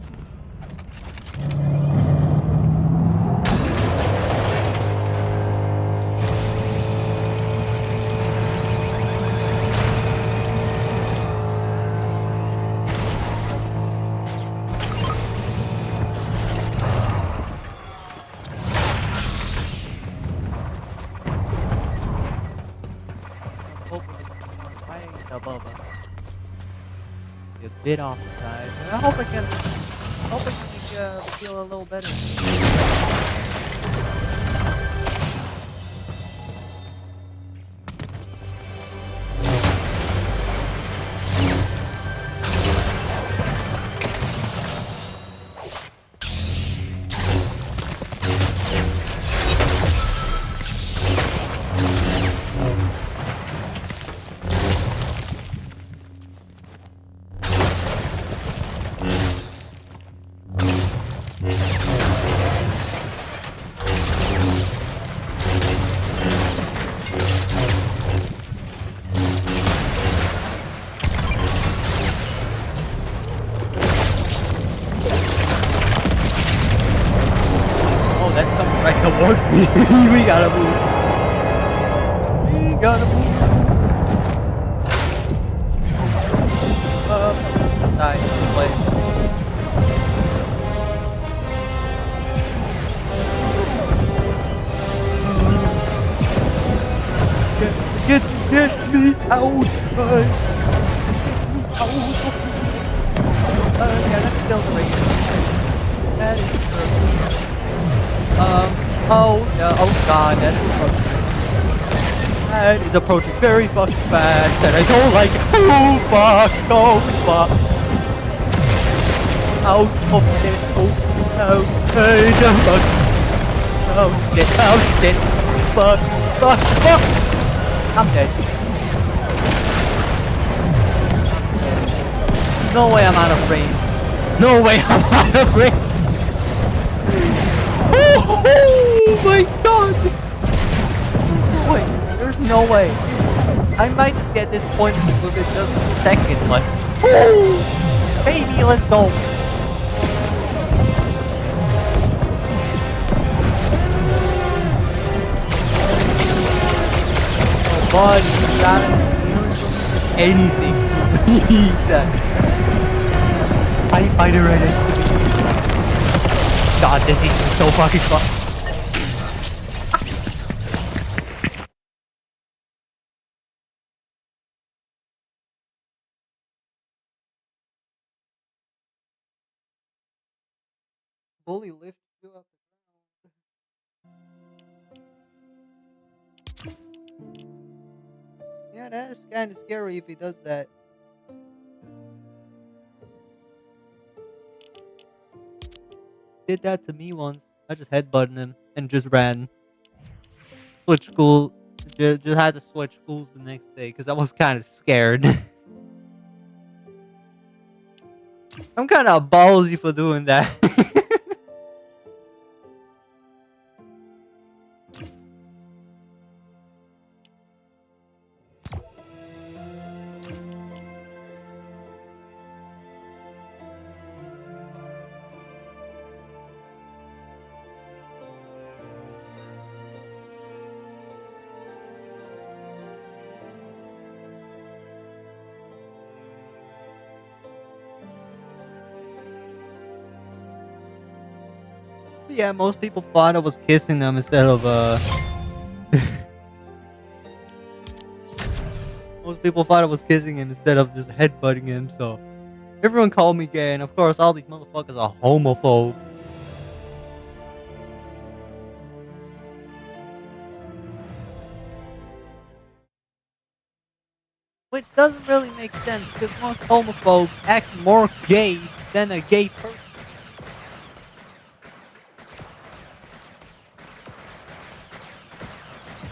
Speaker 1: I'm hoping it's right above us. A bit off the side. And I hope I can make feel a little better. Oh, that's coming right towards me. We gotta move. We gotta move. Nice. Play. Get me out! Yeah, that's still great. That is perfect. Oh, yeah, oh god, that is approaching very fucking fast, and I don't like it. Oh fuck, oh fuck. Out of it, oh, hey, fuck. Oh shit, fuck, fuck. I'm dead. No way I'm out of range. No way I'm out of range. Oh my god. There's no way. I might get this point within just a second, but oh, baby, let's go. But you gotta anything. Fight fighter ready. God, this is so fucking fun. Bully lift you up. Yeah, that's kind of scary if he does that. Did that to me once. I just headbutted him and just ran. Switch school. Just had to switch schools the next day because I was kind of scared. I'm kind of ballsy for doing that. Yeah, most people thought I was kissing them instead of most people thought I was kissing him instead of just headbutting him, so everyone called me gay, and of course all these motherfuckers are homophobe. Which doesn't really make sense, because most homophobes act more gay than a gay person.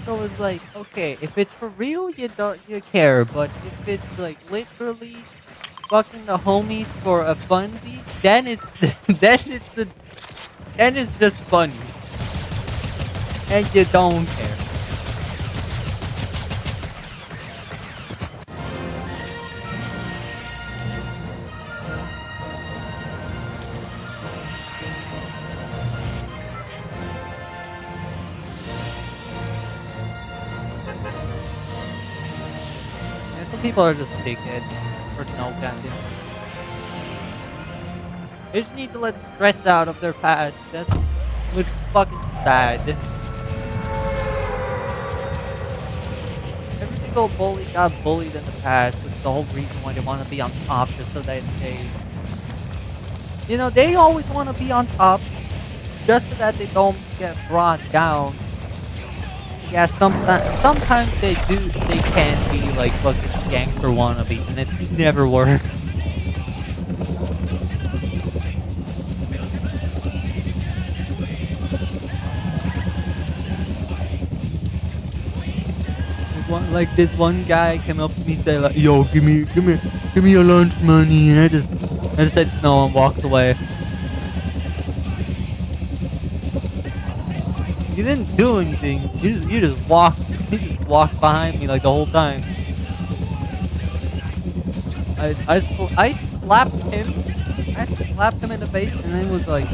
Speaker 1: So it's like, okay, if it's for real, you care, but if it's like literally fucking the homies for a funsy, then it's then it's just funny, and you don't care. people are just dickheads for no goddamn. They just need to let stress out of their past. That's which is fucking sad. Every single bully got bullied in the past, which is the whole reason why they want to be on top, just so that they always want to be on top, just so that they don't get brought down. Yeah, sometimes they can be like fucking gangster wannabes, and it never works. Like this one guy came up to me and said like, "Yo, give me your lunch money," and I just said no and walked away. You didn't do anything. You just walked. You just walked behind me like the whole time. I slapped him. I slapped him in the face, and then was like,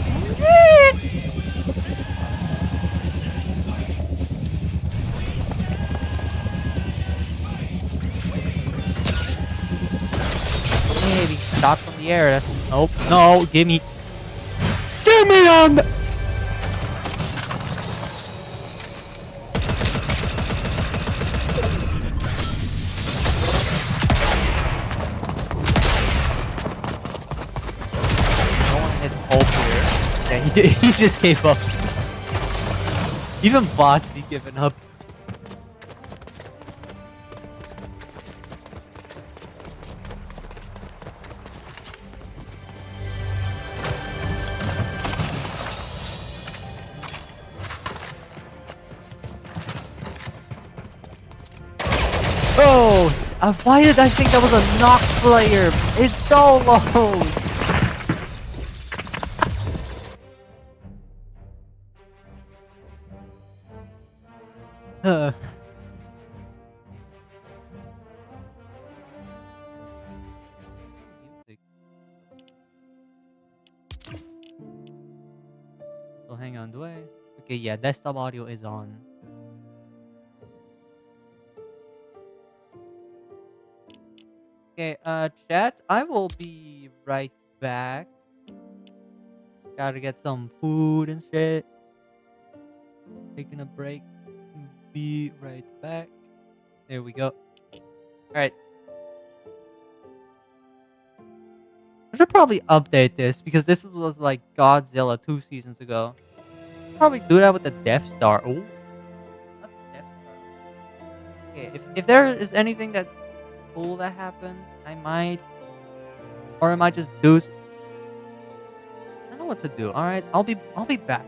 Speaker 1: maybe shot from the air. That's nope. No, give me on. I want to hit hope here. Yeah, he just gave up. Even bots be giving up. Oh, why did I think that was a knock player? It's so low. Huh. Music. So hang on, do I? Okay, yeah, desktop audio is on. Okay, chat, I will be right back. Gotta get some food and shit. Taking a break. Be right back. There we go. Alright. I should probably update this because this was like Godzilla 2 seasons ago. Probably do that with the Death Star. Oh, not the Death Star. Okay, if there is anything that cool that happens, I might, or I might just do. I don't know what to do. All right, I'll be back.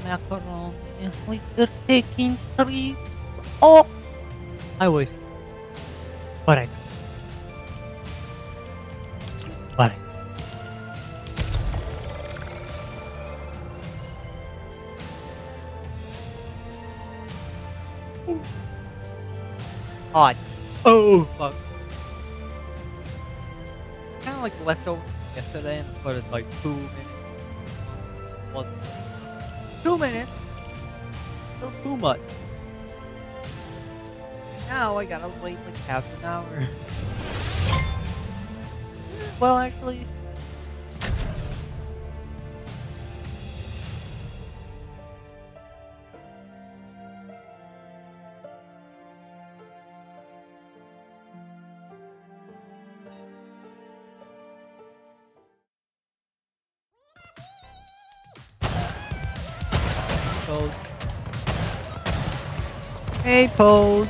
Speaker 1: macaroni with the chicken strips. Oh, I wish, but I, but I. Hot. Oh fuck. Kind of like leftover yesterday and put it like 2 minutes. Wasn't 2 minutes. Still too much. Now I gotta wait like half an hour. Well, actually. Pose. Hey, pose.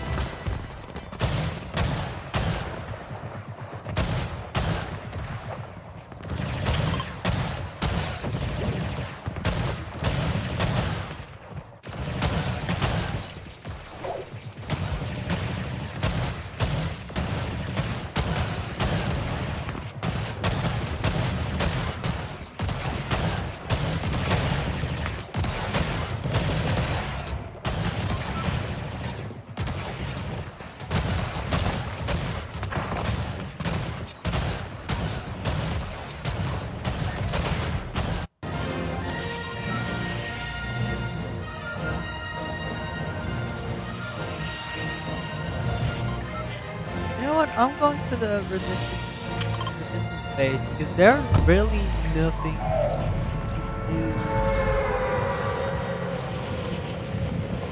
Speaker 1: You know what? I'm going to the resistance base because there's really nothing to do.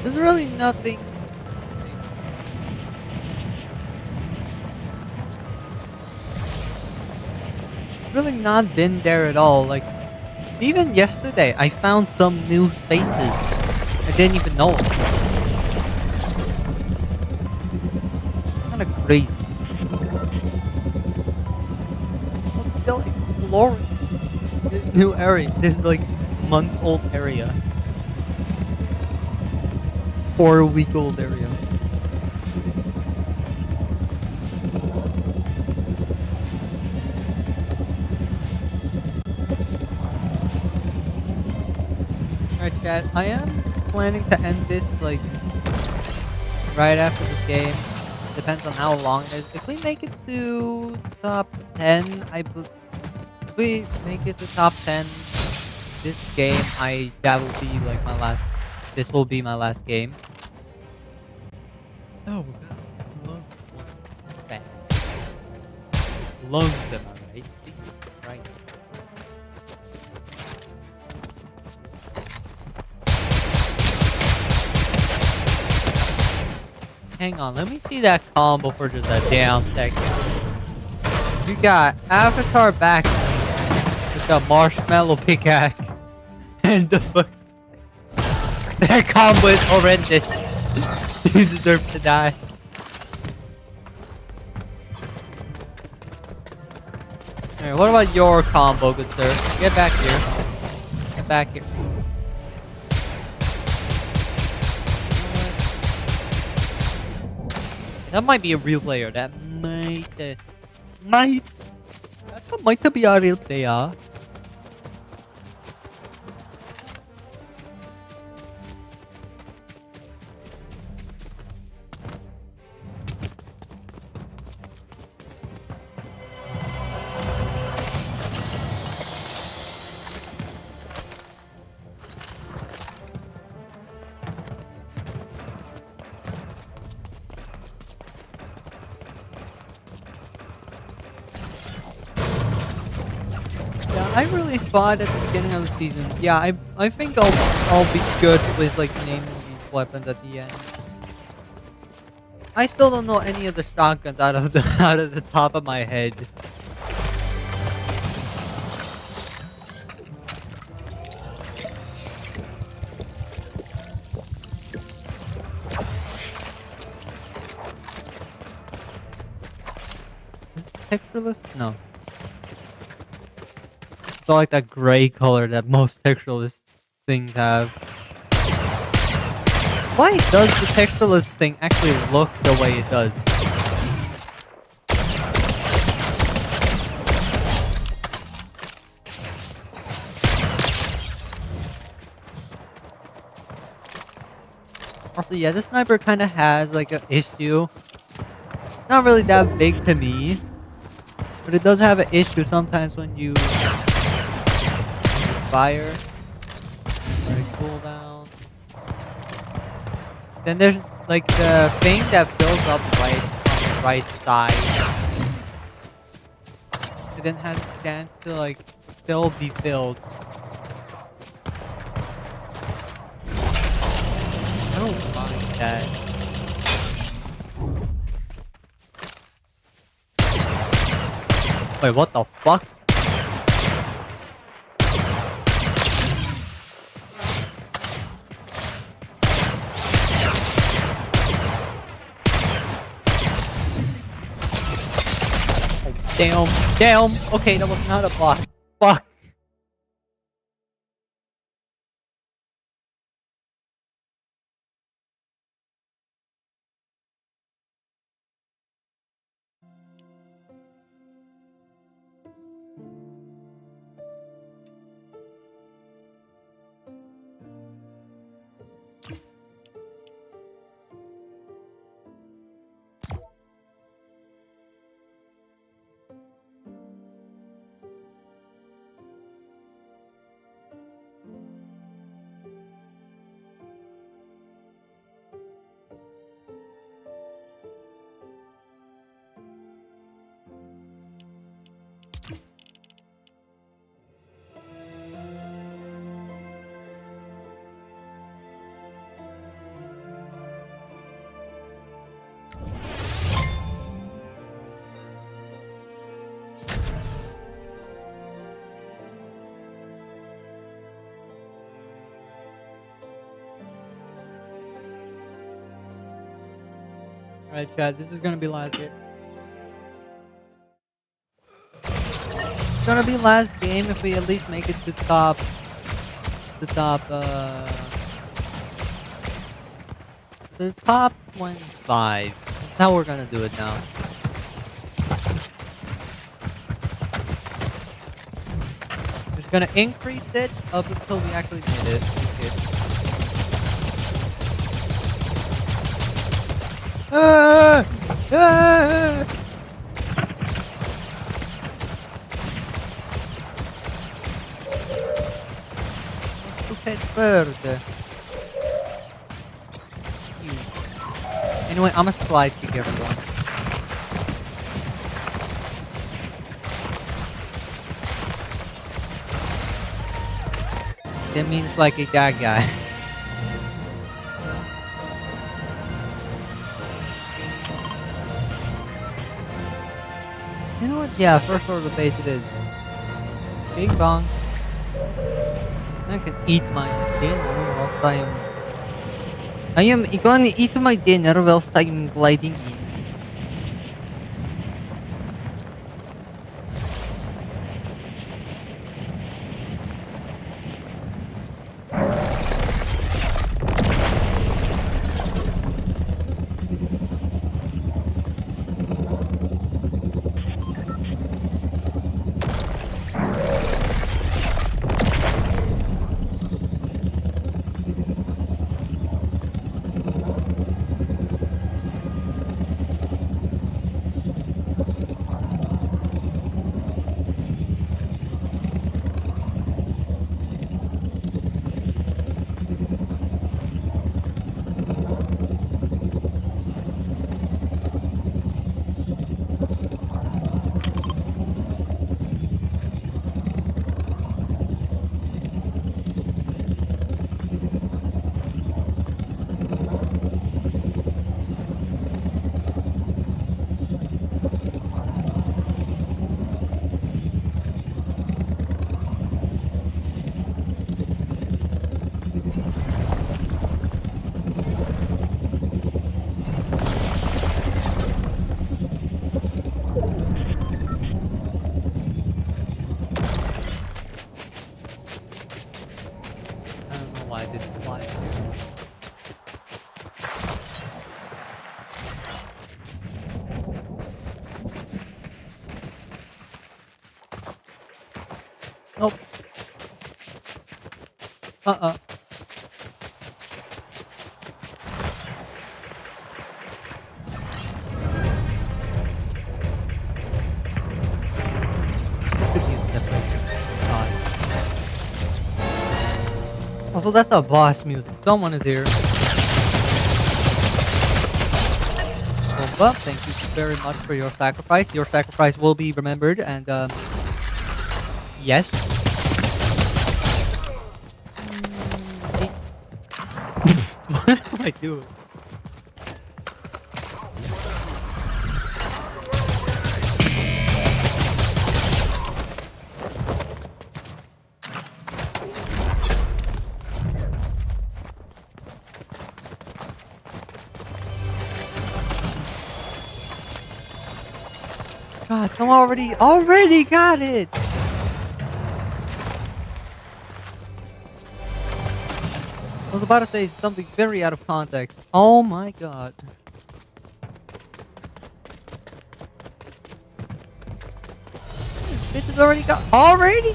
Speaker 1: There's really nothing. Really not been there at all. Like even yesterday, I found some new spaces. I didn't even know it. Kind of crazy. I'm still exploring this new area. This like month-old area. 4-week-old area. Alright, chat. I am planning to end this like right after the game. Depends on how long it is. If we make it to top 10, if we make it to top 10 this game, that will be like my last. This will be my last game. Oh, lungs, bad. Lungs, am I right? Right. Hang on, let me see that combo for just a damn second. You got Avatar back with a marshmallow pickaxe and the fuck. That combo is horrendous. You deserve to die. Alright, what about your combo, good sir? Get back here. Get back here. That might be a real player. That might be a real player. I really thought at the beginning of the season, yeah, I think I'll be good with like naming these weapons at the end. I still don't know any of the shotguns out of the top of my head. Is it textureless? No. It's not like that gray color that most textureless things have. Why does the textureless thing actually look the way it does? Also, yeah, this sniper kind of has like an issue. Not really that big to me, but it does have an issue sometimes when you fire or a cooldown. Then there's like the thing that fills up right on the right side. It then has a chance to like still be filled. I don't mind that. Wait, what the fuck? Damn, damn. Okay, that was not a bot. Fuck. Alright, Chad, this is gonna be last game. It's gonna be last game if we at least make it to top. The top 25. That's how we're gonna do it now. Just gonna increase it up until we actually get it. Ah! Ah! Stupid bird. Anyway, I'm a slide kick everyone. That means like a that guy. You know what? Yeah, first order base it is. Bing bong. I can eat my dinner whilst I am going to eat my dinner whilst I'm gliding in. Nope. Uh-uh. Could use definitely. Also, that's not boss music. Someone is here. Well, thank you very much for your sacrifice. Your sacrifice will be remembered, and yes. What am I doing? God, someone already got it. I was about to say something very out of context. Oh my god. Bitch has already got already.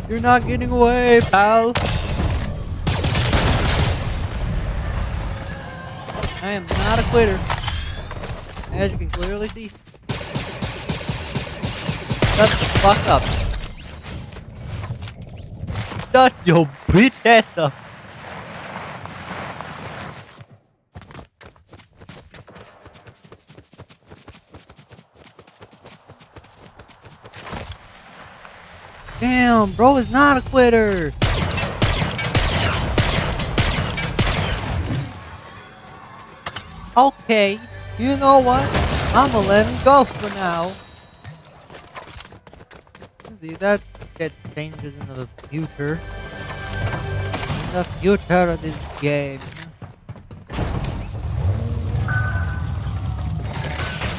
Speaker 1: You're not getting away, pal. I am not a quitter. As you can clearly see. Shut the fuck up. Shut your bitch ass up. Damn, bro is not a quitter. Okay, you know what? I'ma let him go for now. See, that changes into the future. The future of this game.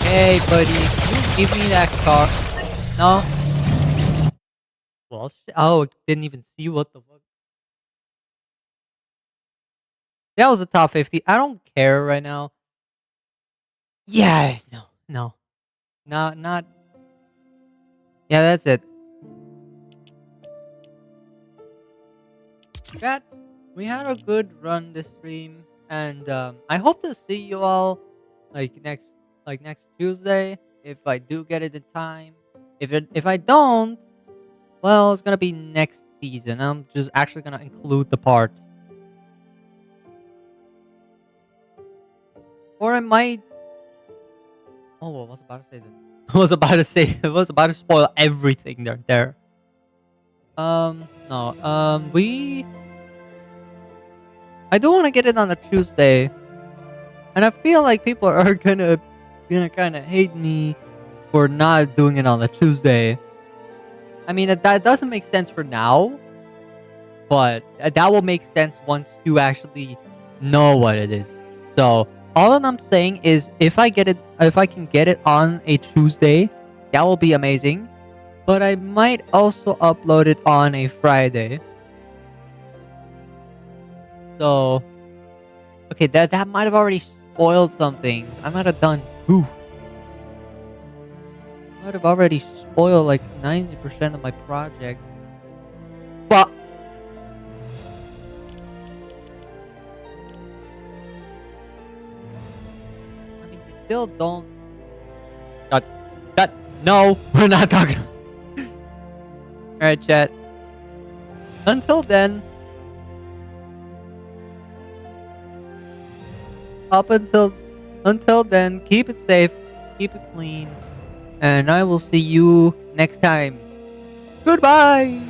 Speaker 1: Hey, buddy, can you give me that car? No? Well, oh, didn't even see what the fuck. That was a top 50. I don't care right now. Yeah, no. Not. Yeah, that's it. Chat, we had a good run this stream, and I hope to see you all next Tuesday if I do get it in time. If I don't, well, it's gonna be next season. I'm just actually gonna include the part, or I might. Oh, I was about to say that. I was about to spoil everything there. No. I do want to get it on a Tuesday, and I feel like people are gonna kind of hate me for not doing it on a Tuesday. I mean, that doesn't make sense for now, but that will make sense once you actually know what it is. So all that I'm saying is, if I can get it on a Tuesday, that will be amazing. But I might also upload it on a Friday. So, okay, that might have already spoiled some things. I might have done oof. Might have already spoiled like 90% of my project. But I mean, you still don't. That no, we're not talking. All right, chat. Until then. Until then, keep it safe, keep it clean, and I will see you next time. Goodbye!